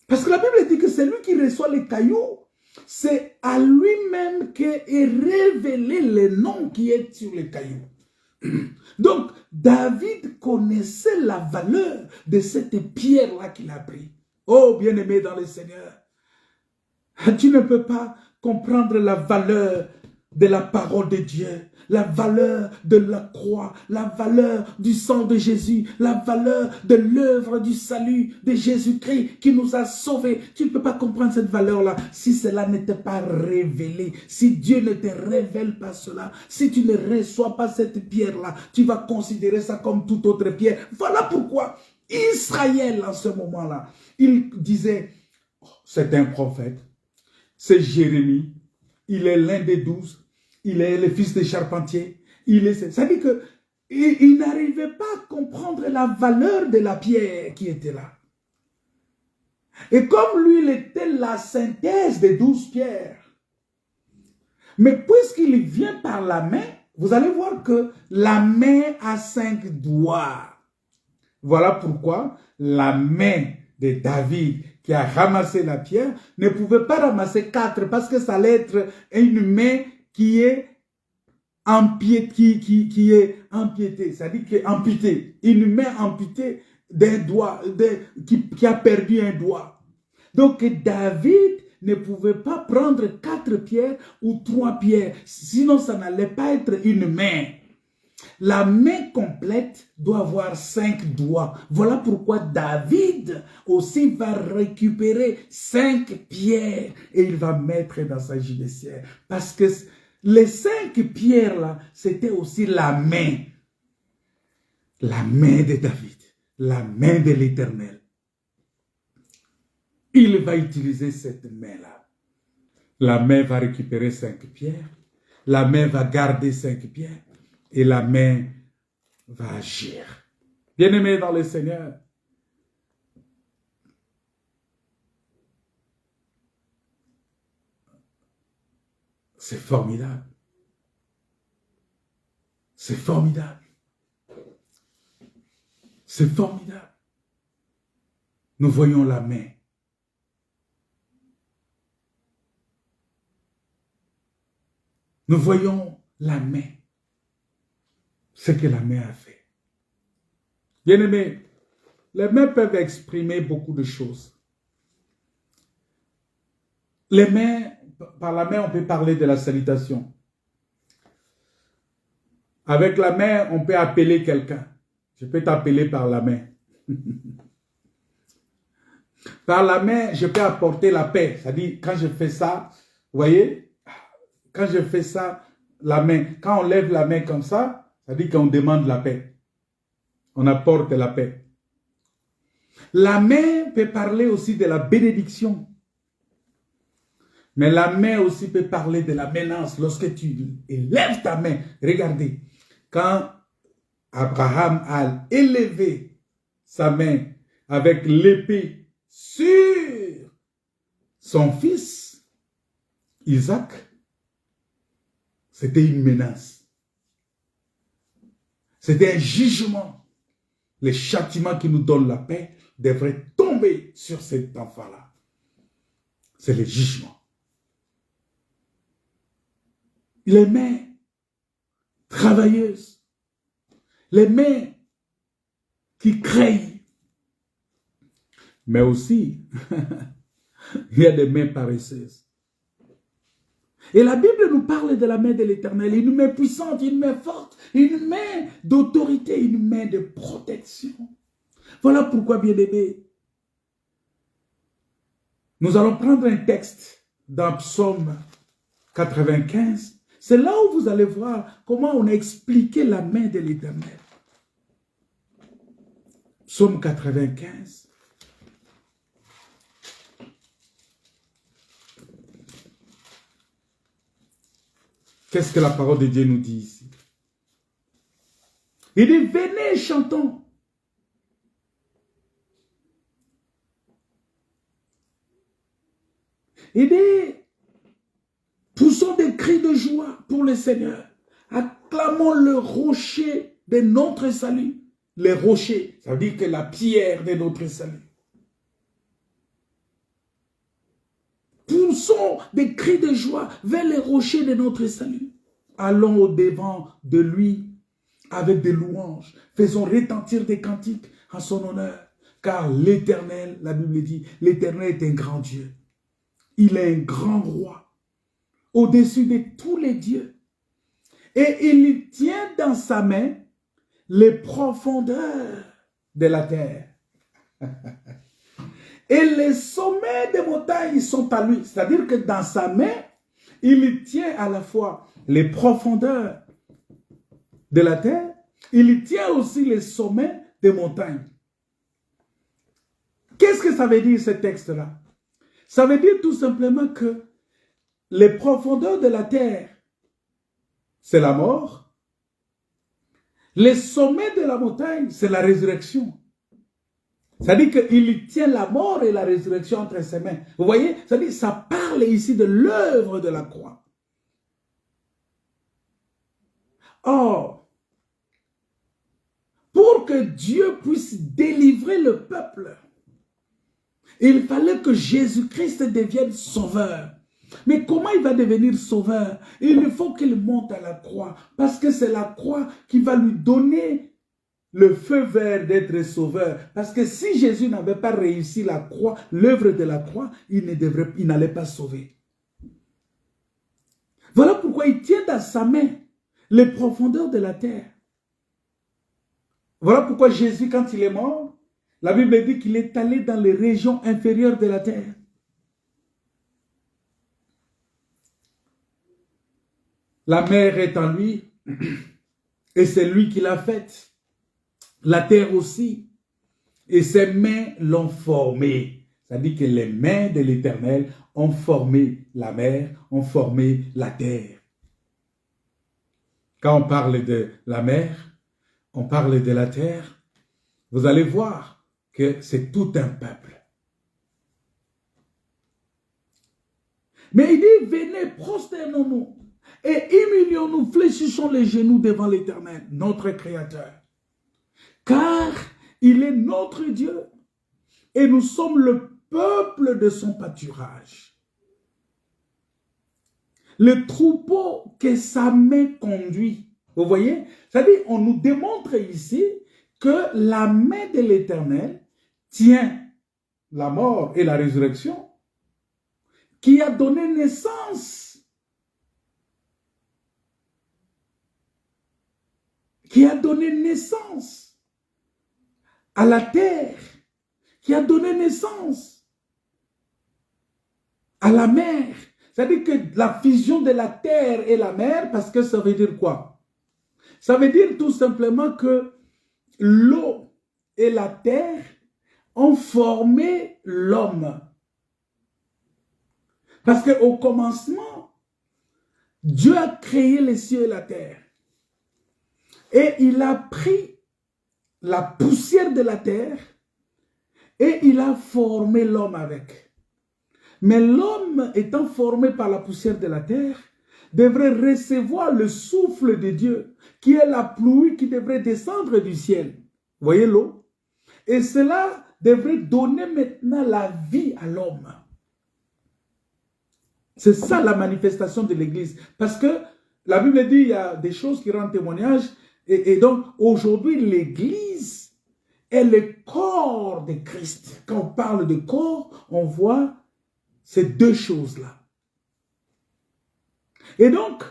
Parce que la Bible dit que c'est lui qui reçoit les cailloux. C'est à lui-même qu'est révélé le nom qui est sur les cailloux. Donc, David connaissait la valeur de cette pierre-là qu'il a pris. Oh, bien-aimé dans le Seigneur, tu ne peux pas comprendre la valeur de la parole de Dieu, la valeur de la croix, la valeur du sang de Jésus, la valeur de l'œuvre du salut de Jésus-Christ qui nous a sauvés. Tu ne peux pas comprendre cette valeur-là si cela n'était pas révélé, si Dieu ne te révèle pas cela, si tu ne reçois pas cette pierre-là, tu vas considérer ça comme toute autre pierre. Voilà pourquoi Israël, en ce moment-là, il disait, oh, c'est un prophète, c'est Jérémie, il est l'un des 12, il est le fils des charpentiers. Ça veut dire qu'il n'arrivait pas à comprendre la valeur de la pierre qui était là. Et comme lui, il était la synthèse des 12 pierres. Mais puisqu'il vient par la main, vous allez voir que la main a 5 doigts. Voilà pourquoi la main de David qui a ramassé la pierre ne pouvait pas ramasser 4 parce que ça allait être une main qui est empiétée, qui est empiétée, c'est-à-dire qui est amputée, une main amputée d'un doigt, qui a perdu un doigt. Donc David ne pouvait pas prendre 4 pierres ou 3 pierres, sinon ça n'allait pas être une main. La main complète doit avoir 5 doigts. Voilà pourquoi David aussi va récupérer 5 pierres et il va mettre dans sa gibecière. Parce que les 5 pierres-là, c'était aussi la main. La main de David. La main de l'Éternel. Il va utiliser cette main-là. La main va récupérer 5 pierres. La main va garder 5 pierres. et la main va agir. Bien-aimés dans le Seigneur, c'est formidable. C'est formidable. C'est formidable. Nous voyons la main. Nous voyons la main. Ce que la main a fait. Bien-aimés, les mains peuvent exprimer beaucoup de choses. Les mains, par la main, on peut parler de la salutation. Avec la main, on peut appeler quelqu'un. Je peux t'appeler par la main. Par la main, je peux apporter la paix. C'est-à-dire, quand je fais ça, vous voyez, quand je fais ça, la main, quand on lève la main comme ça, ça dit qu'on demande la paix. On apporte la paix. La main peut parler aussi de la bénédiction. Mais la main aussi peut parler de la menace. Lorsque tu élèves ta main, regardez, quand Abraham a élevé sa main avec l'épée sur son fils, Isaac, c'était une menace. C'était un jugement. Les châtiments qui nous donnent la paix devraient tomber sur cet enfant-là. C'est le jugement. Les mains travailleuses, les mains qui craignent, mais aussi, il y a des mains paresseuses. Et la Bible nous parle de la main de l'Éternel, une main puissante, une main forte, une main d'autorité, une main de protection. Voilà pourquoi, bien-aimés, nous allons prendre un texte dans Psaume 95. C'est là où vous allez voir comment on a expliqué la main de l'Éternel. Psaume 95. Qu'est-ce que la parole de Dieu nous dit ici? Il dit, venez, chantons. Il dit, poussons des cris de joie pour le Seigneur. Acclamons le rocher de notre salut. Les rochers, ça veut dire que la pierre de notre salut. Poussons des cris de joie vers les rochers de notre salut. Allons au-devant de lui avec des louanges. Faisons retentir des cantiques en son honneur. Car l'Éternel, la Bible dit, l'Éternel est un grand Dieu. Il est un grand roi, au-dessus de tous les dieux. Et il tient dans sa main les profondeurs de la terre. Et les sommets des montagnes sont à lui. C'est-à-dire que dans sa main, il tient à la fois les profondeurs de la terre, il tient aussi les sommets des montagnes. Qu'est-ce que ça veut dire ce texte-là? Ça veut dire tout simplement que les profondeurs de la terre, c'est la mort. Les sommets de la montagne, c'est la résurrection. C'est-à-dire qu'il tient la mort et la résurrection entre ses mains. Vous voyez, c'est-à-dire ça parle ici de l'œuvre de la croix. Or, pour que Dieu puisse délivrer le peuple, il fallait que Jésus-Christ devienne sauveur. Mais comment il va devenir sauveur? Il faut qu'il monte à la croix, parce que c'est la croix qui va lui donner le feu vert d'être sauveur. Parce que si Jésus n'avait pas réussi la croix, l'œuvre de la croix, il n'allait pas sauver. Voilà pourquoi il tient dans sa main les profondeurs de la terre. Voilà pourquoi Jésus, quand il est mort, la Bible dit qu'il est allé dans les régions inférieures de la terre. La mer est en lui et c'est lui qui l'a faite. La terre aussi. Et ses mains l'ont formée. C'est-à-dire que les mains de l'Éternel ont formé la mer, ont formé la terre. Quand on parle de la mer, on parle de la terre, vous allez voir que c'est tout un peuple. Mais il dit, venez, prosternons-nous et humilions-nous, fléchissons les genoux devant l'Éternel, notre Créateur. Car il est notre Dieu et nous sommes le peuple de son pâturage. Le troupeau que sa main conduit. Vous voyez? C'est-à-dire, on nous démontre ici que la main de l'Éternel tient la mort et la résurrection, qui a donné naissance, à la terre, qui a donné naissance à la mer. C'est-à-dire que la fusion de la terre et la mer, parce que ça veut dire quoi? Ça veut dire tout simplement que l'eau et la terre ont formé l'homme. Parce qu'au commencement, Dieu a créé les cieux et la terre. Et il a pris la poussière de la terre et il a formé l'homme avec. Mais l'homme étant formé par la poussière de la terre, devrait recevoir le souffle de Dieu, qui est la pluie qui devrait descendre du ciel. Voyez l'eau? Et cela devrait donner maintenant la vie à l'homme. C'est ça la manifestation de l'Église. Parce que la Bible dit qu'il y a des choses qui rendent témoignage. Et donc, aujourd'hui, l'Église est le corps de Christ. Quand on parle de corps, on voit ces deux choses-là. Et donc,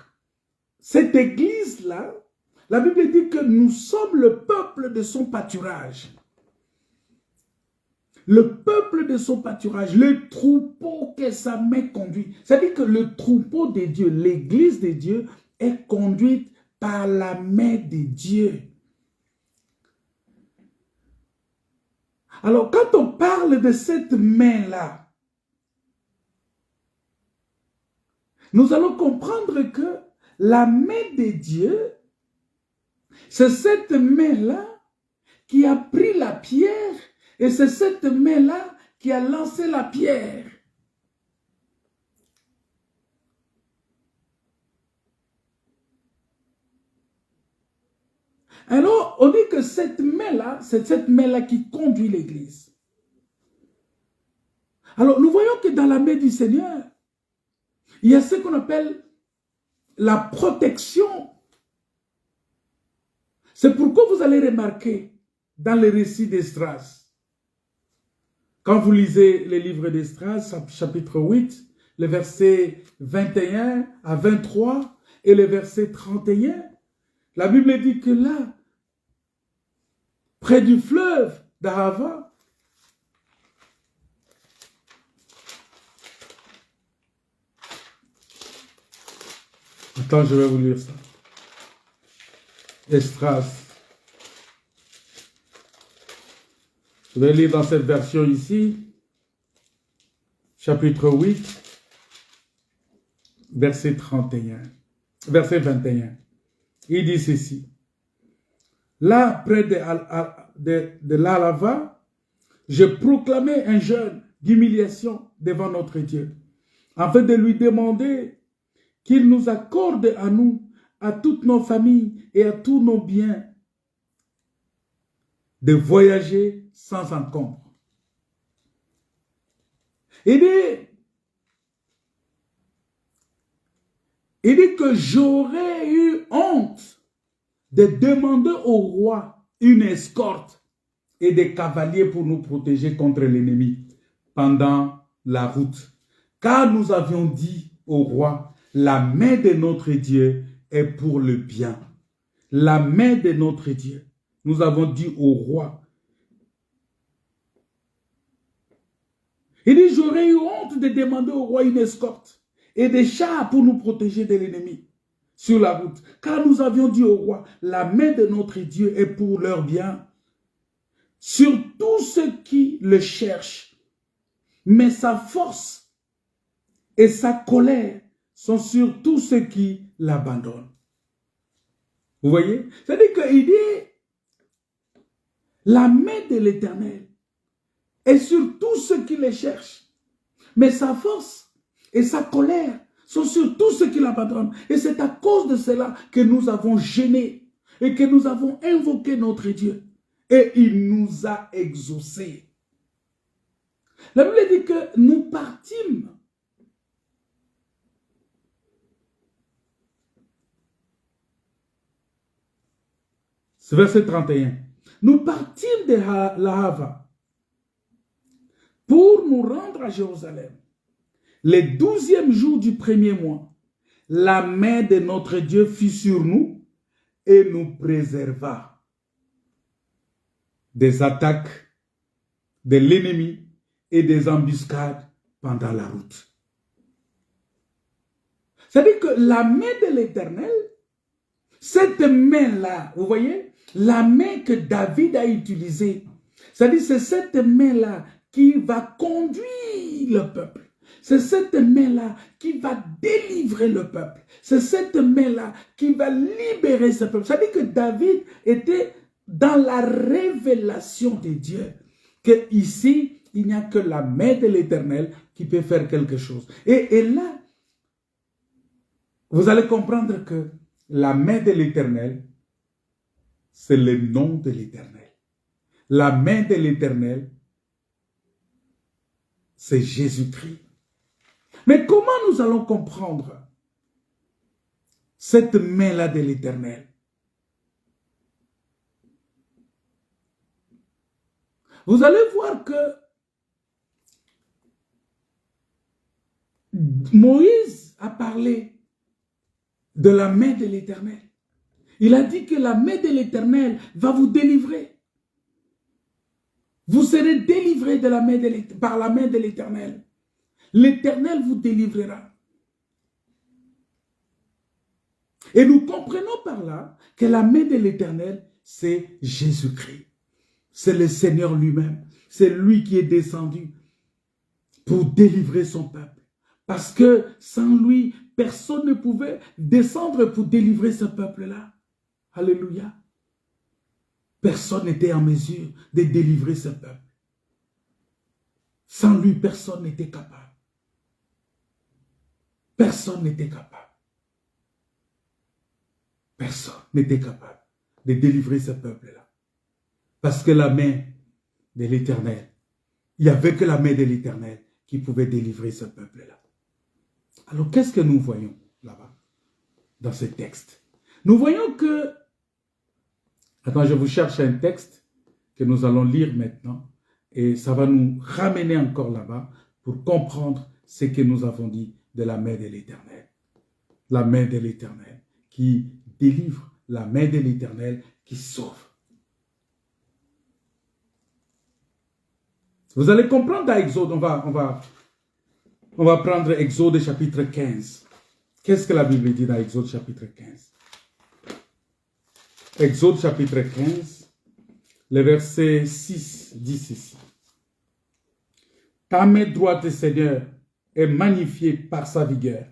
cette Église-là, la Bible dit que nous sommes le peuple de son pâturage. Le peuple de son pâturage, le troupeau que sa main conduit. C'est-à-dire que le troupeau de Dieu, l'Église de Dieu, est conduite par la main de Dieu. Alors, quand on parle de cette main-là, nous allons comprendre que la main de Dieu, c'est cette main-là qui a pris la pierre et c'est cette main-là qui a lancé la pierre. Alors, on dit que cette main-là, c'est cette main-là qui conduit l'Église. Alors, nous voyons que dans la main du Seigneur, il y a ce qu'on appelle la protection. C'est pourquoi vous allez remarquer dans les récits d'Esdras, quand vous lisez les livres d'Esdras, chapitre 8, le verset 21 à 23 et le verset 31, la Bible dit que là, près du fleuve d'Ahava, attends, je vais vous lire ça. Esdras. Je vais lire dans cette version ici, chapitre 8, verset 31, verset 21. Il dit ceci. Là, près de l'Alava, je proclamais un jeûne d'humiliation devant notre Dieu, afin de lui demander qu'il nous accorde à nous, à toutes nos familles et à tous nos biens, de voyager sans encombre. Il dit que j'aurais eu honte de demander au roi une escorte et des cavaliers pour nous protéger contre l'ennemi pendant la route. Car nous avions dit au roi, la main de notre Dieu est pour le bien. La main de notre Dieu. Nous avons dit au roi. Il dit, j'aurais eu honte de demander au roi une escorte et des chars pour nous protéger de l'ennemi sur la route. Car nous avions dit au roi, la main de notre Dieu est pour leur bien, sur tous ceux qui le cherchent. Mais sa force et sa colère sont sur tous ceux qui l'abandonnent. Vous voyez? C'est-à-dire qu'il dit, la main de l'Éternel est sur tous ceux qui les cherchent. Mais sa force et sa colère sont sur tous ceux qui l'abandonnent. Et c'est à cause de cela que nous avons gêné et que nous avons invoqué notre Dieu. Et il nous a exaucés. La Bible dit que nous partîmes. C'est verset 31. Nous partîmes de la Hava pour nous rendre à Jérusalem. Le 12e jour du premier mois, la main de notre Dieu fut sur nous et nous préserva des attaques de l'ennemi et des embuscades pendant la route. C'est-à-dire que la main de l'Éternel, cette main-là, vous voyez, la main que David a utilisée, c'est-à-dire c'est cette main-là qui va conduire le peuple. C'est cette main-là qui va délivrer le peuple. C'est cette main-là qui va libérer ce peuple. C'est-à-dire que David était dans la révélation de Dieu. Que ici, il n'y a que la main de l'Éternel qui peut faire quelque chose. Et là, vous allez comprendre que la main de l'Éternel, c'est le nom de l'Éternel. La main de l'Éternel, c'est Jésus-Christ. Mais comment nous allons comprendre cette main-là de l'Éternel? Vous allez voir que Moïse a parlé de la main de l'Éternel. Il a dit que la main de l'Éternel va vous délivrer. Vous serez délivrés de la main par la main de l'Éternel. L'Éternel vous délivrera. Et nous comprenons par là que la main de l'Éternel, c'est Jésus-Christ. C'est le Seigneur lui-même. C'est lui qui est descendu pour délivrer son peuple. Parce que sans lui, personne ne pouvait descendre pour délivrer ce peuple-là. Alléluia. Personne n'était en mesure de délivrer ce peuple. Sans lui, personne n'était capable. Personne n'était capable. Personne n'était capable de délivrer ce peuple-là. Parce que la main de l'Éternel, il n'y avait que la main de l'Éternel qui pouvait délivrer ce peuple-là. Alors, qu'est-ce que nous voyons là-bas, dans ce texte? Nous voyons que... Attends, je vous cherche un texte que nous allons lire maintenant. Et ça va nous ramener encore là-bas pour comprendre ce que nous avons dit de la main de l'Éternel. La main de l'Éternel qui délivre, la main de l'Éternel qui sauve. Vous allez comprendre dans Exode, on va prendre Exode chapitre 15. Qu'est-ce que la Bible dit dans Exode chapitre 15? Exode chapitre 15, le verset 6 dit ceci. Ta main droite, Seigneur, est magnifiée par sa vigueur.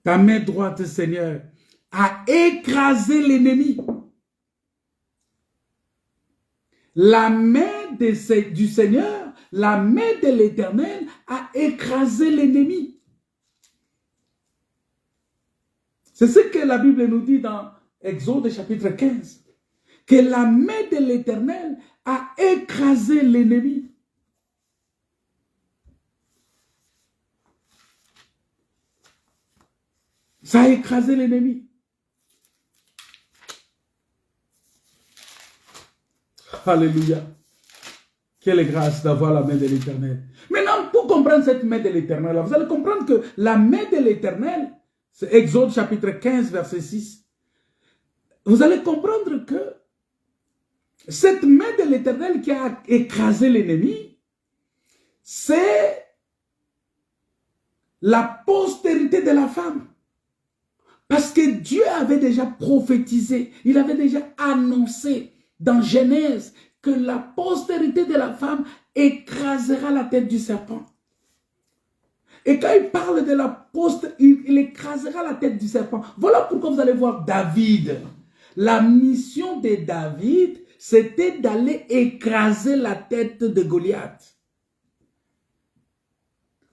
Ta main droite, Seigneur, a écrasé l'ennemi. La main du Seigneur, la main de l'Éternel a écrasé l'ennemi. C'est ce que la Bible nous dit dans Exode chapitre 15. Que la main de l'Éternel a écrasé l'ennemi. Ça a écrasé l'ennemi. Alléluia. Quelle grâce d'avoir la main de l'Éternel. Maintenant, pour comprendre cette main de l'Éternel, vous allez comprendre que la main de l'Éternel, c'est Exode chapitre 15, verset 6. Vous allez comprendre que cette main de l'Éternel qui a écrasé l'ennemi, c'est la postérité de la femme. Parce que Dieu avait déjà prophétisé, il avait déjà annoncé dans Genèse que la postérité de la femme écrasera la tête du serpent. Et quand il parle de la poste, il écrasera la tête du serpent. Voilà pourquoi vous allez voir David. La mission de David, c'était d'aller écraser la tête de Goliath.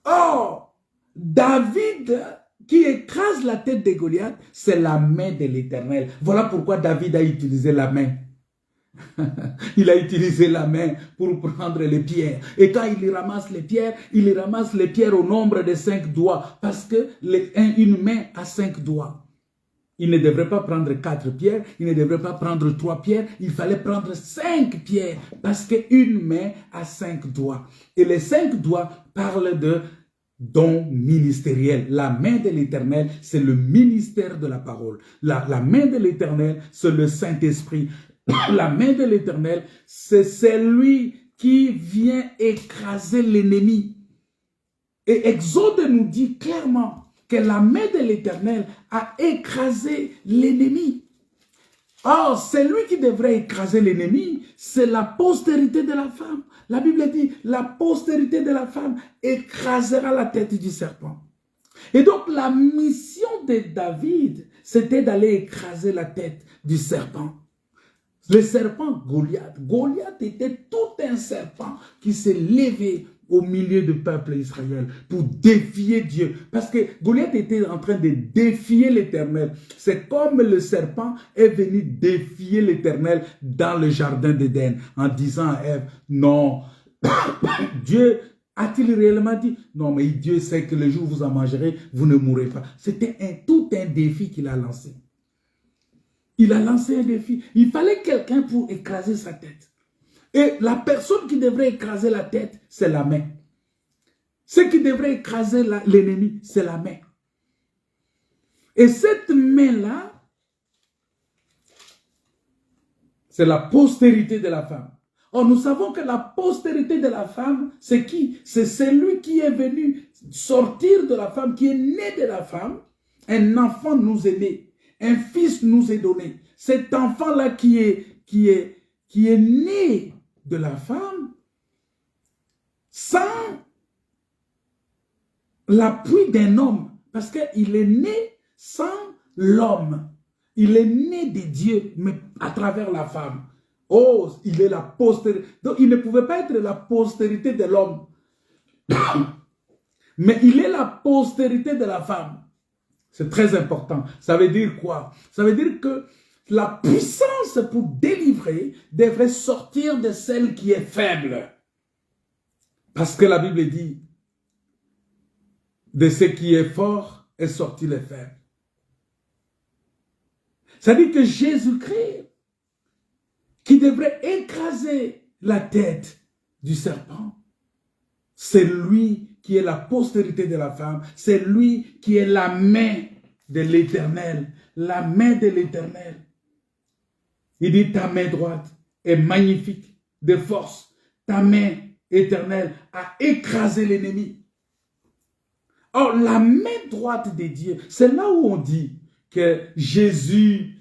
Or, David qui écrase la tête de Goliath, c'est la main de l'Éternel. Voilà pourquoi David a utilisé la main. Il a utilisé la main pour prendre les pierres. Et quand il ramasse les pierres, il ramasse les pierres au nombre de 5 doigts. Parce que une main a 5 doigts. Il ne devrait pas prendre 4 pierres, il ne devrait pas prendre 3 pierres, il fallait prendre 5 pierres. Parce qu'une main a 5 doigts. Et les 5 doigts parlent de don ministériel. La main de l'Éternel, c'est le ministère de la parole. La main de l'Éternel, c'est le Saint-Esprit. La main de l'Éternel, c'est celui qui vient écraser l'ennemi. Et Exode nous dit clairement que la main de l'Éternel a écrasé l'ennemi. Or, celui qui devrait écraser l'ennemi, c'est la postérité de la femme. La Bible dit, la postérité de la femme écrasera la tête du serpent. Et donc, la mission de David, c'était d'aller écraser la tête du serpent. Le serpent Goliath. Goliath était tout un serpent qui s'est levé au milieu du peuple Israël pour défier Dieu. Parce que Goliath était en train de défier l'Éternel. C'est comme le serpent est venu défier l'Éternel dans le jardin d'Éden en disant à Ève, non, Dieu a-t-il réellement dit, non mais Dieu sait que le jour où vous en mangerez, vous ne mourrez pas. C'était tout un défi qu'il a lancé. Il a lancé un défi. Il fallait quelqu'un pour écraser sa tête. Et la personne qui devrait écraser la tête, c'est la main. Ce qui devrait écraser l'ennemi, c'est la main. Et cette main-là, c'est la postérité de la femme. Or, nous savons que la postérité de la femme, c'est qui? C'est celui qui est venu sortir de la femme, qui est né de la femme. Un enfant nous est né. Un fils nous est donné. Cet enfant-là qui est né de la femme, sans l'appui d'un homme, parce qu'il est né sans l'homme. Il est né de Dieu, mais à travers la femme. Oh, il est la postérité. Donc, il ne pouvait pas être la postérité de l'homme. Mais il est la postérité de la femme. C'est très important. Ça veut dire quoi? Ça veut dire que la puissance pour délivrer devrait sortir de celle qui est faible. Parce que la Bible dit, de ce qui est fort est sorti les faibles. Ça dit que Jésus-Christ, qui devrait écraser la tête du serpent, c'est lui qui est la postérité de la femme, c'est lui qui est la main de l'Éternel, la main de l'Éternel. Il dit, ta main droite est magnifique, de force, ta main éternelle a écrasé l'ennemi. Or, la main droite de Dieu, c'est là où on dit que Jésus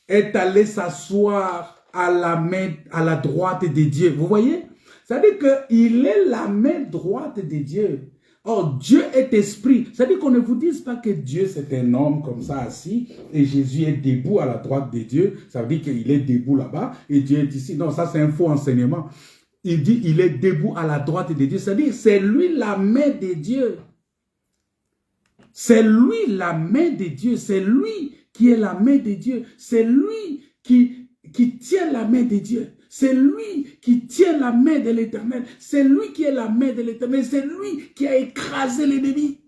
est allé s'asseoir à la droite de Dieu. Vous voyez? C'est-à-dire qu'il est la main droite de Dieu. Or, Dieu est esprit. C'est-à-dire qu'on ne vous dise pas que Dieu c'est un homme comme ça assis et Jésus est debout à la droite de Dieu. Ça veut dire qu'il est debout là-bas et Dieu est ici. Non, ça c'est un faux enseignement. Il dit il est debout à la droite de Dieu. C'est-à-dire c'est lui la main de Dieu. C'est lui la main de Dieu. C'est lui qui est la main de Dieu. C'est lui qui tient la main de Dieu. C'est lui qui tient la main de l'Éternel. C'est lui qui est la main de l'Éternel. C'est lui qui a écrasé l'ennemi.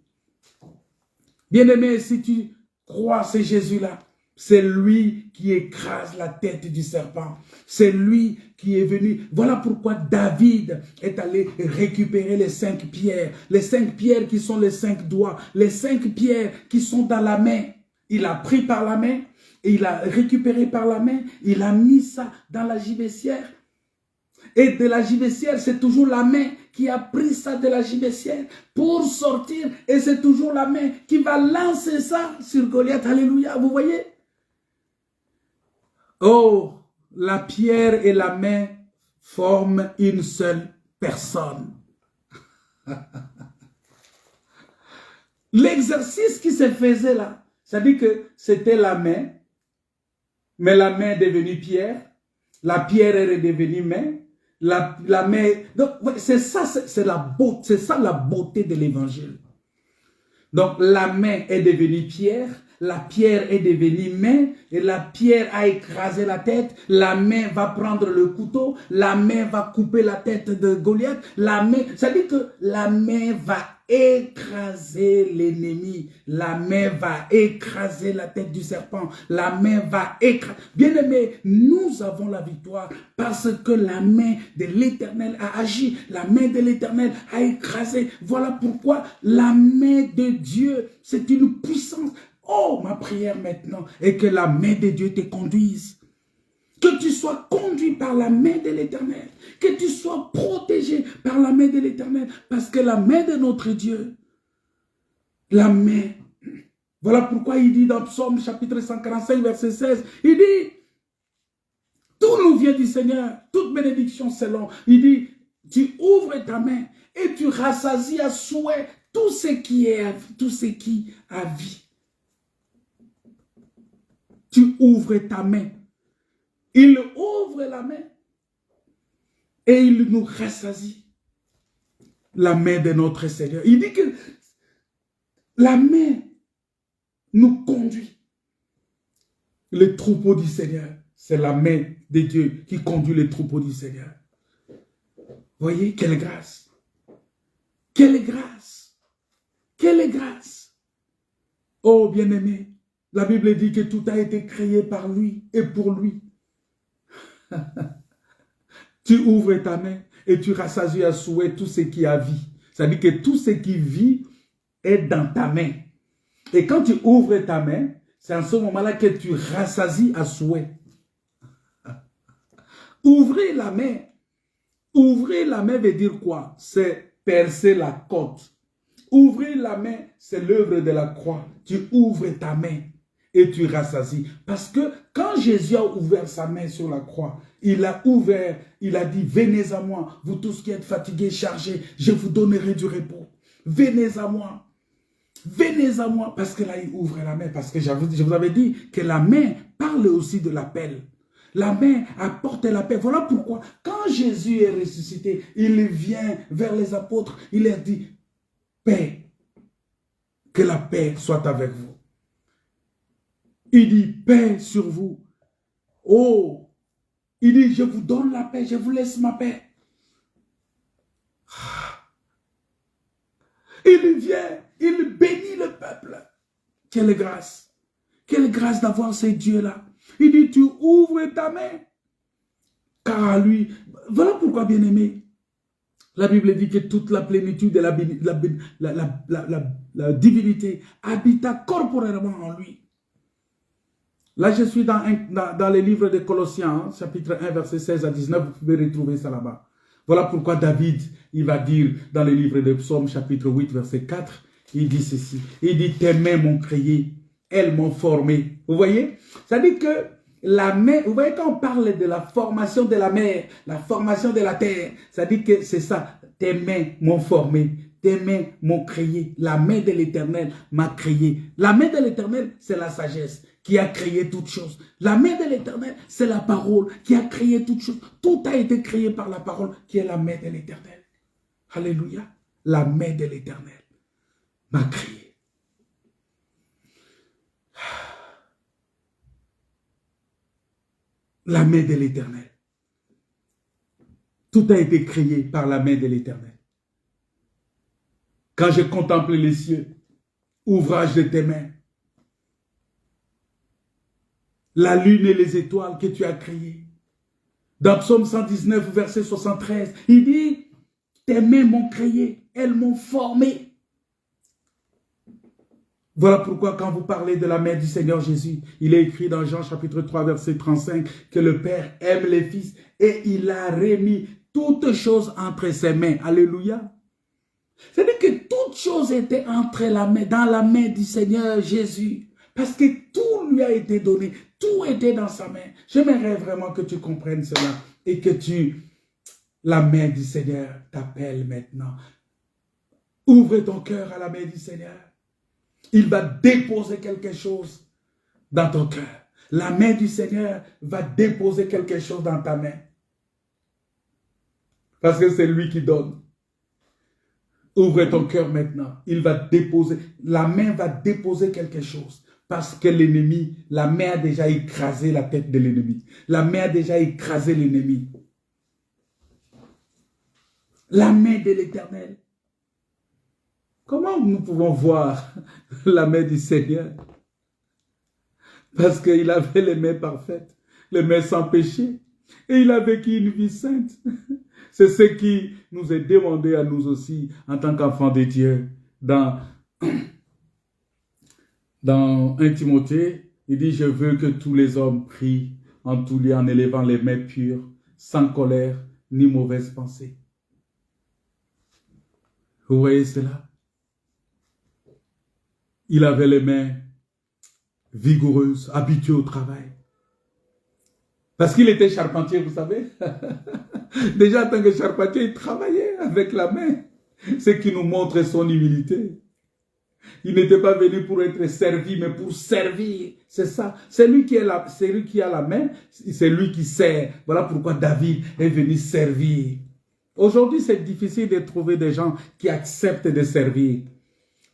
Bien-aimé, si tu crois c'est Jésus-là, c'est lui qui écrase la tête du serpent. C'est lui qui est venu. Voilà pourquoi David est allé récupérer les 5 pierres. Les 5 pierres qui sont les 5 doigts. Les 5 pierres qui sont dans la main. Il a pris par la main. Et il a récupéré par la main, il a mis ça dans la gibecière. Et de la gibecière, c'est toujours la main qui a pris ça de la gibecière pour sortir. Et c'est toujours la main qui va lancer ça sur Goliath. Alléluia, vous voyez? Oh, la pierre et la main forment une seule personne. L'exercice qui se faisait là, c'est-à-dire que c'était la main, mais la main est devenue pierre, la pierre est redevenue main, la main... Donc, c'est ça, c'est la beauté de l'évangile. Donc, la main est devenue pierre, la pierre est devenue main, et la pierre a écrasé la tête, la main va prendre le couteau, la main va couper la tête de Goliath, la main, ça veut dire que la main va écraser l'ennemi, la main va écraser la tête du serpent, la main va écraser. Bien-aimés, nous avons la victoire parce que la main de l'Éternel a agi, la main de l'Éternel a écrasé. Voilà pourquoi la main de Dieu, c'est une puissance. Oh, ma prière maintenant est que la main de Dieu te conduise. Que tu sois conduit par la main de l'Éternel. Que tu sois protégé par la main de l'Éternel. Parce que la main de notre Dieu, la main. Voilà pourquoi il dit dans Psaume chapitre 145, verset 16, il dit, tout nous vient du Seigneur, toute bénédiction c'est long. Il dit, tu ouvres ta main et tu rassasies à souhait tout ce qui a vie. Tu ouvres ta main. Il ouvre la main et il nous rassasie. La main de notre Seigneur. Il dit que la main nous conduit. Le troupeau du Seigneur, c'est la main de Dieu qui conduit le troupeau du Seigneur. Voyez, quelle grâce. Quelle grâce. Quelle grâce. Oh, bien-aimé, la Bible dit que tout a été créé par lui et pour lui. Tu ouvres ta main et tu rassasies à souhait tout ce qui a vie. C'est-à-dire que tout ce qui vit est dans ta main. Et quand tu ouvres ta main, c'est en ce moment-là que tu rassasies à souhait. Ouvrir la main. Ouvrir la main veut dire quoi? C'est percer la côte. Ouvrir la main, c'est l'œuvre de la croix. Tu ouvres ta main et tu rassasies. Parce que quand Jésus a ouvert sa main sur la croix, il a ouvert, il a dit, venez à moi, vous tous qui êtes fatigués, chargés, je vous donnerai du repos. Venez à moi. Venez à moi. Parce que là, il ouvre la main. Parce que je vous avais dit que la main parle aussi de l'appel. La main apporte la paix. Voilà pourquoi, quand Jésus est ressuscité, il vient vers les apôtres, il leur dit, paix, que la paix soit avec vous. Il dit, paix sur vous. Oh, il dit, je vous donne la paix, je vous laisse ma paix. Il vient, il bénit le peuple. Quelle grâce. Quelle grâce d'avoir ces dieux-là. Il dit, tu ouvres ta main. Car à lui, voilà pourquoi, bien-aimé, la Bible dit que toute la plénitude de la divinité habita corporellement en lui. Là, je suis dans les livres de Colossiens, chapitre 1, verset 16 à 19, vous pouvez retrouver ça là-bas. Voilà pourquoi David, il va dire dans le livre de Psaume, chapitre 8, verset 4, il dit ceci. Il dit, tes mains m'ont créé, elles m'ont formé. Vous voyez? Ça dit que la main, vous voyez quand on parle de la formation de la mer, la formation de la terre, ça dit que c'est ça. Tes mains m'ont formé, tes mains m'ont créé. La main de l'Éternel m'a créé. La main de l'Éternel, c'est la sagesse qui a créé toutes choses. La main de l'Éternel, c'est la parole qui a créé toutes choses. Tout a été créé par la parole qui est la main de l'Éternel. Alléluia. La main de l'Éternel m'a créé. La main de l'Éternel. Tout a été créé par la main de l'Éternel. Quand je contemple les cieux, ouvrage de tes mains, la lune et les étoiles que tu as créées. Dans Psaume 119, verset 73, il dit, tes mains m'ont créé, elles m'ont formé. Voilà pourquoi quand vous parlez de la main du Seigneur Jésus, il est écrit dans Jean chapitre 3 verset 35 que le Père aime les fils et il a remis toutes choses entre ses mains. Alléluia. C'est-à-dire que toutes choses étaient entre dans la main du Seigneur Jésus. Parce que tout lui a été donné, tout était dans sa main. J'aimerais vraiment que tu comprennes cela et que la main du Seigneur t'appelle maintenant. Ouvre ton cœur à la main du Seigneur. Il va déposer quelque chose dans ton cœur. La main du Seigneur va déposer quelque chose dans ta main. Parce que c'est lui qui donne. Ouvre ton cœur maintenant. Il va déposer, la main va déposer quelque chose. Parce que l'ennemi, la main a déjà écrasé la tête de l'ennemi. La main a déjà écrasé l'ennemi. La main de l'Éternel. Comment nous pouvons voir la main du Seigneur? Parce qu'il avait les mains parfaites, les mains sans péché. Et il a vécu une vie sainte. C'est ce qui nous est demandé à nous aussi, en tant qu'enfants de Dieu. Dans 1 Timothée, il dit, je veux que tous les hommes prient en tout lieu en élevant les mains pures, sans colère ni mauvaise pensée. Vous voyez cela? Il avait les mains vigoureuses, habituées au travail. Parce qu'il était charpentier, vous savez. Déjà, en tant que charpentier, il travaillait avec la main. Ce qui nous montre son humilité. Il n'était pas venu pour être servi, mais pour servir. C'est ça. C'est lui qui a la main, c'est lui qui sert. Voilà pourquoi David est venu servir. Aujourd'hui, c'est difficile de trouver des gens qui acceptent de servir.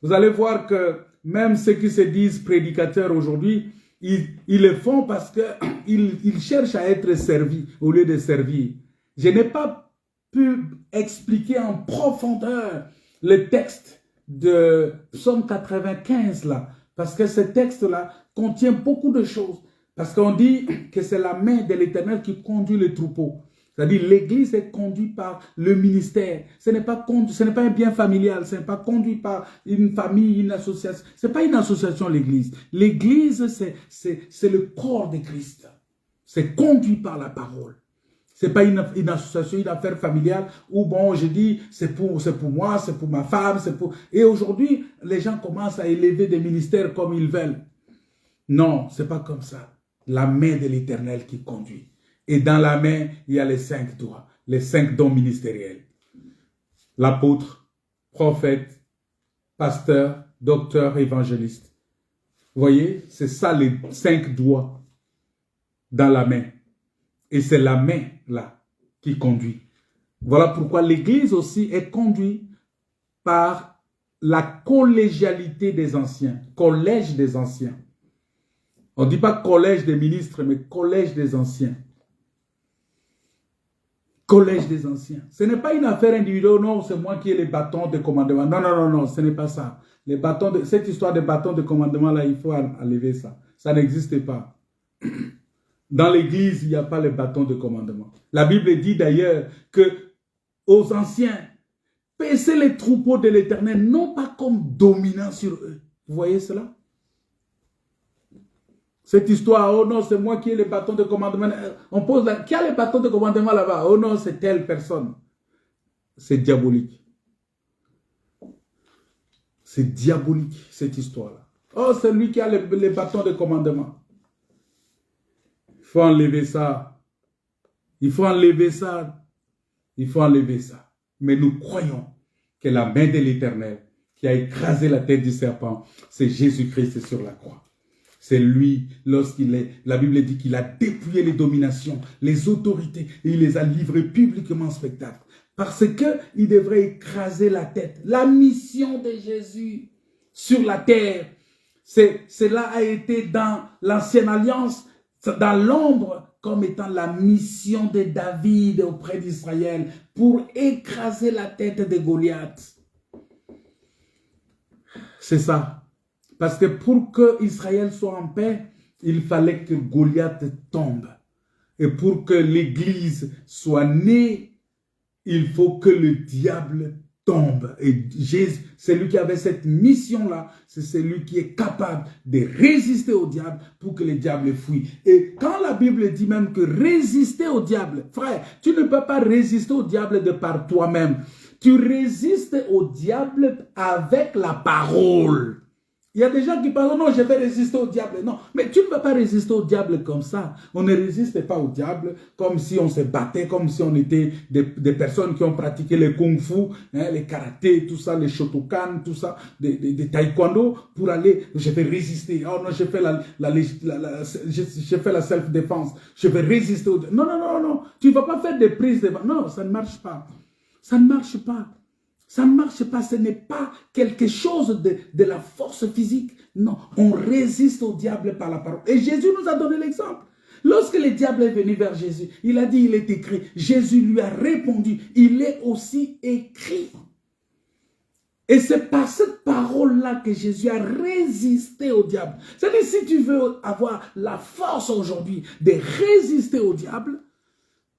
Vous allez voir que même ceux qui se disent prédicateurs aujourd'hui, ils le font parce qu'ils cherchent à être servis au lieu de servir. Je n'ai pas pu expliquer en profondeur le texte de Psaume 95 là, parce que ce texte-là contient beaucoup de choses. Parce qu'on dit que c'est la main de l'Éternel qui conduit le troupeau. C'est-à-dire l'Église est conduite par le ministère. Ce n'est pas un bien familial, ce n'est pas conduit par une famille, une association. Ce n'est pas une association l'Église. L'Église, c'est le corps de Christ. C'est conduit par la parole. Ce n'est pas une association, une affaire familiale où, bon, je dis, c'est pour moi, c'est pour ma femme, c'est pour... Et aujourd'hui, les gens commencent à élever des ministères comme ils veulent. Non, ce n'est pas comme ça. La main de l'Éternel qui conduit. Et dans la main, il y a les 5 doigts, les 5 dons ministériels. L'apôtre, prophète, pasteur, docteur, évangéliste. Vous voyez, c'est ça les 5 doigts dans la main. Et c'est la main, là, qui conduit. Voilà pourquoi l'Église aussi est conduite par la collégialité des anciens, collège des anciens. On ne dit pas collège des ministres, mais collège des anciens. Collège des anciens. Ce n'est pas une affaire individuelle, non, c'est moi qui ai les bâtons de commandement. Non, non, non, non, ce n'est pas ça. Cette histoire de bâtons de commandement, là, il faut enlever ça. Ça n'existe pas. Dans l'Église, il n'y a pas les bâtons de commandement. La Bible dit d'ailleurs que aux anciens, paissez les troupeaux de l'Éternel, non pas comme dominant sur eux. Vous voyez cela? Cette histoire, oh non, c'est moi qui ai les bâtons de commandement. On pose là, qui a les bâtons de commandement là-bas? Oh non, c'est telle personne. C'est diabolique. C'est diabolique, cette histoire-là. Oh, c'est lui qui a les bâtons de commandement. Il faut enlever ça. Il faut enlever ça. Il faut enlever ça. Mais nous croyons que la main de l'Éternel qui a écrasé la tête du serpent, c'est Jésus-Christ sur la croix. C'est lui, la Bible dit qu'il a dépouillé les dominations, les autorités, et il les a livrées publiquement en spectacle. Parce qu'il devrait écraser la tête. La mission de Jésus sur la terre, cela a été dans l'ancienne alliance, dans l'ombre, comme étant la mission de David auprès d'Israël pour écraser la tête de Goliath. C'est ça. Parce que pour que Israël soit en paix, il fallait que Goliath tombe. Et pour que l'Église soit née, il faut que le diable tombe. Et Jésus, c'est lui qui avait cette mission-là, c'est celui qui est capable de résister au diable pour que le diable fuit. Et quand la Bible dit même que résister au diable, frère, tu ne peux pas résister au diable de par toi-même. Tu résistes au diable avec la parole. Il y a des gens qui parlent, non, je vais résister au diable. Non, mais tu ne vas pas résister au diable comme ça. On ne résiste pas au diable comme si on se battait, comme si on était des personnes qui ont pratiqué le kung-fu, hein, les karaté, tout ça, les shotokan, tout ça, des taekwondo, pour aller, je vais résister. Oh non, je fais la self-défense. Je vais résister au diable. Non, non, non, non. Tu ne vas pas faire des prises de... Non, ça ne marche pas. Ça ne marche pas. Ça ne marche pas, ce n'est pas quelque chose de la force physique. Non, on résiste au diable par la parole. Et Jésus nous a donné l'exemple. Lorsque le diable est venu vers Jésus, il a dit, il est écrit. Jésus lui a répondu, il est aussi écrit. Et c'est par cette parole-là que Jésus a résisté au diable. C'est-à-dire, si tu veux avoir la force aujourd'hui de résister au diable,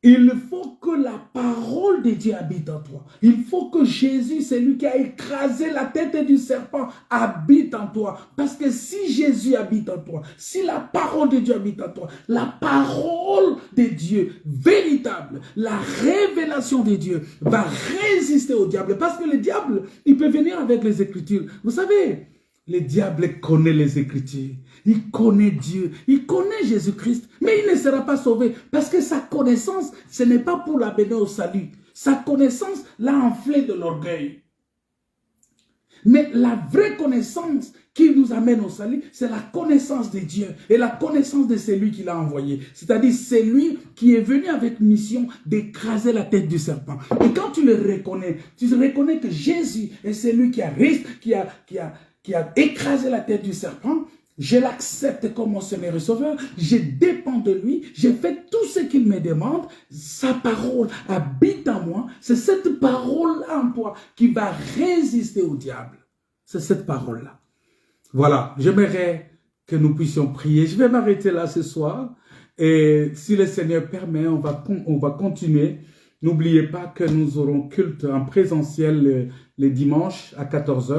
il faut que la parole de Dieu habite en toi. Il faut que Jésus, c'est lui qui a écrasé la tête du serpent, habite en toi. Parce que si Jésus habite en toi, si la parole de Dieu habite en toi, la parole de Dieu véritable, la révélation de Dieu va résister au diable. Parce que le diable, il peut venir avec les Écritures. Vous savez, le diable connaît les Écritures. Il connaît Dieu, il connaît Jésus-Christ, mais il ne sera pas sauvé parce que sa connaissance, ce n'est pas pour l'amener au salut. Sa connaissance l'a enflé de l'orgueil. Mais la vraie connaissance qui nous amène au salut, c'est la connaissance de Dieu et la connaissance de celui qui l'a envoyé. C'est-à-dire celui qui est venu avec mission d'écraser la tête du serpent. Et quand tu le reconnais, tu reconnais que Jésus est celui qui a écrasé la tête du serpent. Je l'accepte comme mon Seigneur et Sauveur, je dépends de lui, je fais tout ce qu'il me demande, sa parole habite en moi, c'est cette parole-là en toi qui va résister au diable. C'est cette parole-là. Voilà, j'aimerais que nous puissions prier. Je vais m'arrêter là ce soir et si le Seigneur permet, on va continuer. N'oubliez pas que nous aurons culte en présentiel les dimanches à 14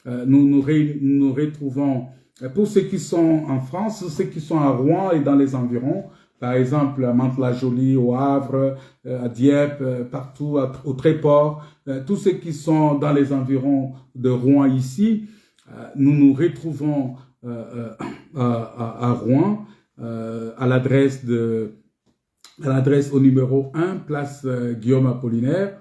h. Nous retrouvons... Pour ceux qui sont en France, ceux qui sont à Rouen et dans les environs, par exemple à Mantes-la-Jolie, au Havre, à Dieppe, partout, au Tréport, tous ceux qui sont dans les environs de Rouen ici, nous nous retrouvons à Rouen, à l'adresse au numéro 1, place Guillaume Apollinaire,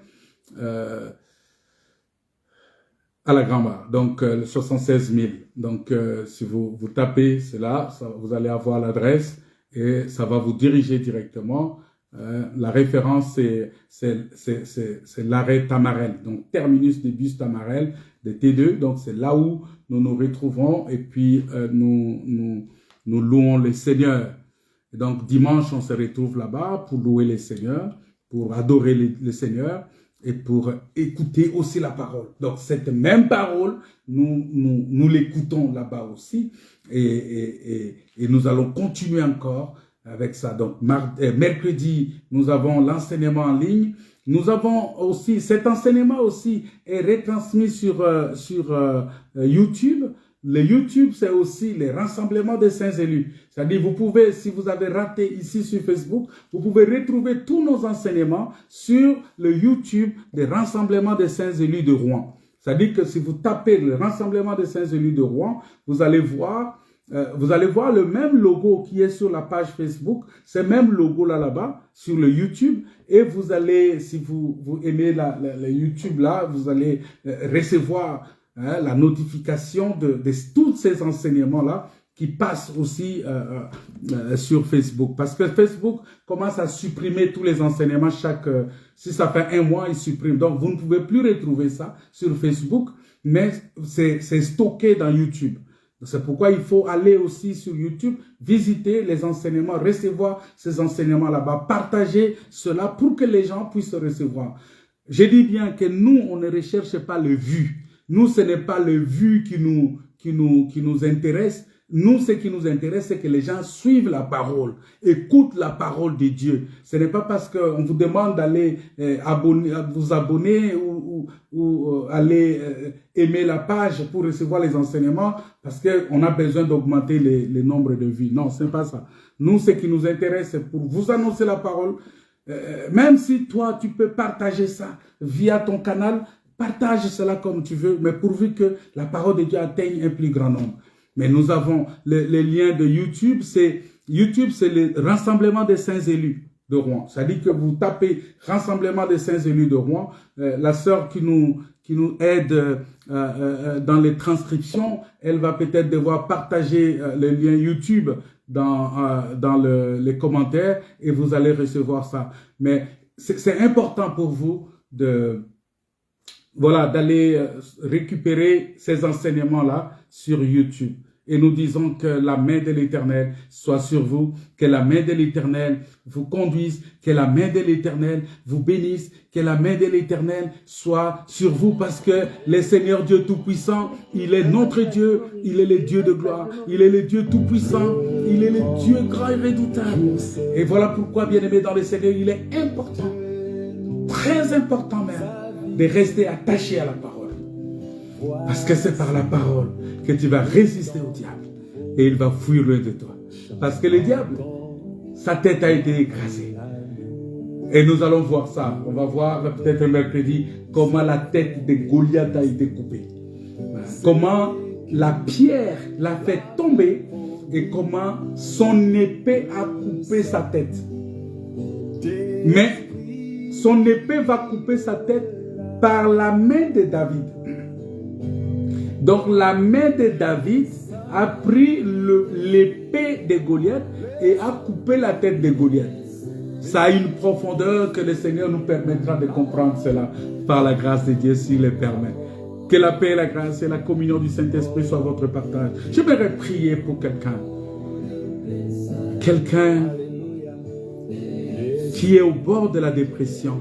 à la Grand-Barre, donc 76 000. Donc, si vous tapez cela, vous allez avoir l'adresse et ça va vous diriger directement. La référence, c'est l'arrêt Tamarel, donc terminus des bus Tamarel, de T2. Donc, c'est là où nous nous retrouvons et puis nous louons le Seigneur. Et donc, dimanche, on se retrouve là-bas pour louer le Seigneur, pour adorer le Seigneur. Et pour écouter aussi la parole. Donc, cette même parole, nous l'écoutons là-bas aussi. Et nous allons continuer encore avec ça. Donc, mercredi, nous avons l'enseignement en ligne. Nous avons aussi, cet enseignement aussi est retransmis sur YouTube. Le YouTube, c'est aussi les rassemblements des saints élus. C'est-à-dire, vous pouvez, si vous avez raté ici sur Facebook, vous pouvez retrouver tous nos enseignements sur le YouTube des rassemblements des saints élus de Rouen. C'est-à-dire que si vous tapez le rassemblement des saints élus de Rouen, vous allez voir le même logo qui est sur la page Facebook, ce même logo là-bas, sur le YouTube, et vous allez, si vous aimez le YouTube là, vous allez recevoir la notification de tous ces enseignements-là qui passent aussi sur Facebook. Parce que Facebook commence à supprimer tous les enseignements si ça fait un mois, il supprime. Donc, vous ne pouvez plus retrouver ça sur Facebook, mais c'est stocké dans YouTube. C'est pourquoi il faut aller aussi sur YouTube, visiter les enseignements, recevoir ces enseignements là-bas, partager cela pour que les gens puissent recevoir. Je dis bien que nous, on ne recherche pas le vu. Nous, ce n'est pas le vu qui nous intéresse. Nous, ce qui nous intéresse, c'est que les gens suivent la parole, écoutent la parole de Dieu. Ce n'est pas parce qu'on vous demande d'aller vous abonner ou aller aimer la page pour recevoir les enseignements parce qu'on a besoin d'augmenter le nombre de vues. Non, ce n'est pas ça. Nous, ce qui nous intéresse, c'est pour vous annoncer la parole. Même si toi, tu peux partager ça via ton canal, Partage cela comme tu veux, mais pourvu que la parole de Dieu atteigne un plus grand nombre. Mais nous avons les liens de YouTube. YouTube, c'est le Rassemblement des Saints Élus de Rouen. Ça dit que vous tapez Rassemblement des Saints Élus de Rouen. La sœur qui nous aide dans les transcriptions, elle va peut-être devoir partager le lien YouTube dans les commentaires et vous allez recevoir ça. Mais c'est important pour vous d'aller récupérer ces enseignements-là sur YouTube. Et nous disons que la main de l'Éternel soit sur vous, que la main de l'Éternel vous conduise, que la main de l'Éternel vous bénisse, que la main de l'Éternel soit sur vous parce que le Seigneur Dieu Tout-Puissant, il est notre Dieu, il est le Dieu de gloire, il est le Dieu Tout-Puissant, il est le Dieu grand et redoutable. Et voilà pourquoi, bien-aimé dans le Seigneur, il est important, très important même, de rester attaché à la parole. Parce que c'est par la parole que tu vas résister au diable et il va fuir loin de toi. Parce que le diable, sa tête a été écrasée. Et nous allons voir ça. On va voir peut-être mercredi comment la tête de Goliath a été coupée. Comment la pierre l'a fait tomber et comment son épée a coupé sa tête. Mais son épée va couper sa tête par la main de David. Donc la main de David a pris l'épée de Goliath et a coupé la tête de Goliath. Ça a une profondeur que le Seigneur nous permettra de comprendre cela par la grâce de Dieu s'il le permet. Que la paix, la grâce et la communion du Saint-Esprit soient votre partage. Je voudrais prier pour quelqu'un. Quelqu'un qui est au bord de la dépression.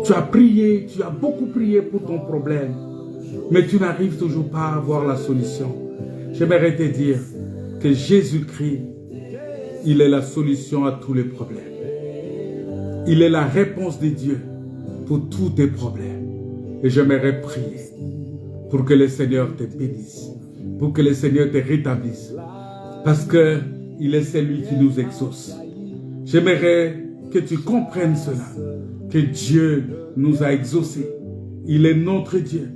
Tu as prié, tu as beaucoup prié pour ton problème. Mais tu n'arrives toujours pas à voir la solution. J'aimerais te dire que Jésus-Christ, il est la solution à tous les problèmes. Il est la réponse de Dieu pour tous tes problèmes. Et j'aimerais prier pour que le Seigneur te bénisse, pour que le Seigneur te rétablisse. Parce qu'il est celui qui nous exauce. J'aimerais que tu comprennes cela, que Dieu nous a exaucés. Il est notre Dieu.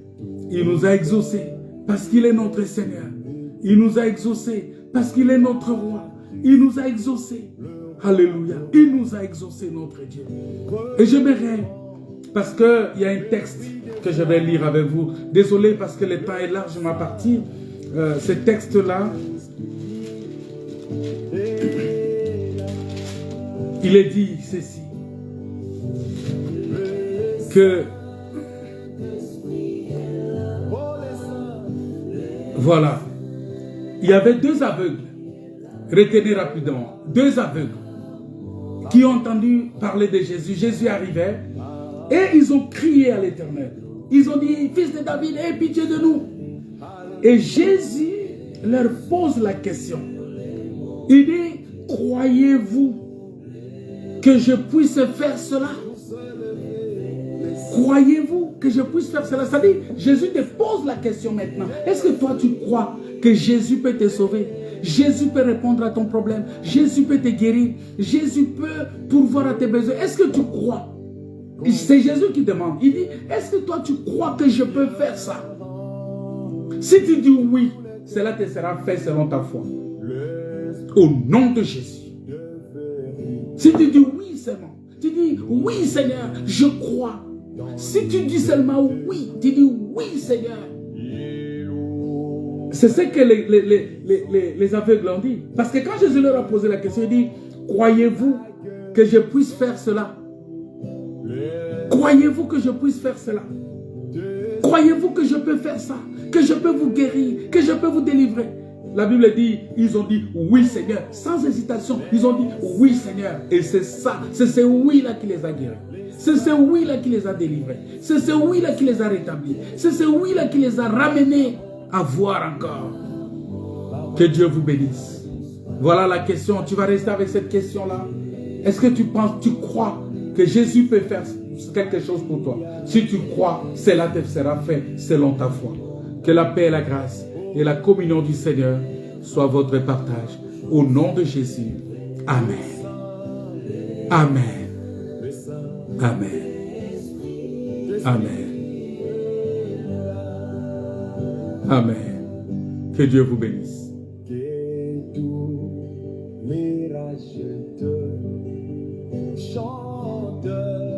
Il nous a exaucés parce qu'il est notre Seigneur. Il nous a exaucés parce qu'il est notre roi. Il nous a exaucés. Alléluia. Il nous a exaucés, notre Dieu. Et j'aimerais, parce qu'il y a un texte que je vais lire avec vous. Désolé parce que le temps est largement parti. Ce texte-là, il est dit ceci. Que voilà, il y avait deux aveugles, retenez rapidement, deux aveugles qui ont entendu parler de Jésus. Jésus arrivait et ils ont crié à l'Éternel. Ils ont dit, fils de David, aie pitié de nous. Et Jésus leur pose la question. Il dit, croyez-vous que je puisse faire cela? Croyez-vous que je puisse faire cela? Ça dit, Jésus te pose la question maintenant. Est-ce que toi tu crois que Jésus peut te sauver? Jésus peut répondre à ton problème. Jésus peut te guérir. Jésus peut pourvoir à tes besoins. Est-ce que tu crois? C'est Jésus qui demande. Il dit, est-ce que toi tu crois que je peux faire ça? Si tu dis oui, cela te sera fait selon ta foi. Au nom de Jésus. Si tu dis oui seulement, tu dis oui Seigneur, je crois. Si tu dis seulement oui, tu dis oui Seigneur. C'est ce que les aveugles ont dit. Parce que quand Jésus leur a posé la question, il dit, croyez-vous que je puisse faire cela? Croyez-vous que je puisse faire cela? Croyez-vous que je peux faire ça? Que je peux vous guérir? Que je peux vous délivrer? La Bible dit, ils ont dit oui Seigneur, sans hésitation, ils ont dit oui Seigneur. Et c'est ça, c'est ce oui-là qui les a guéris. C'est ce oui-là qui les a délivrés. C'est ce oui-là qui les a rétablis. C'est ce oui-là qui les a ramenés à voir encore. Que Dieu vous bénisse. Voilà la question, tu vas rester avec cette question-là. Est-ce que tu penses, tu crois que Jésus peut faire quelque chose pour toi? Si tu crois, cela te sera fait selon ta foi. Que la paix et la grâce et la communion du Seigneur soient votre partage. Au nom de Jésus. Amen. Amen. Amen. Amen. Amen. Que Dieu vous bénisse. Que tous les rageux te chantent.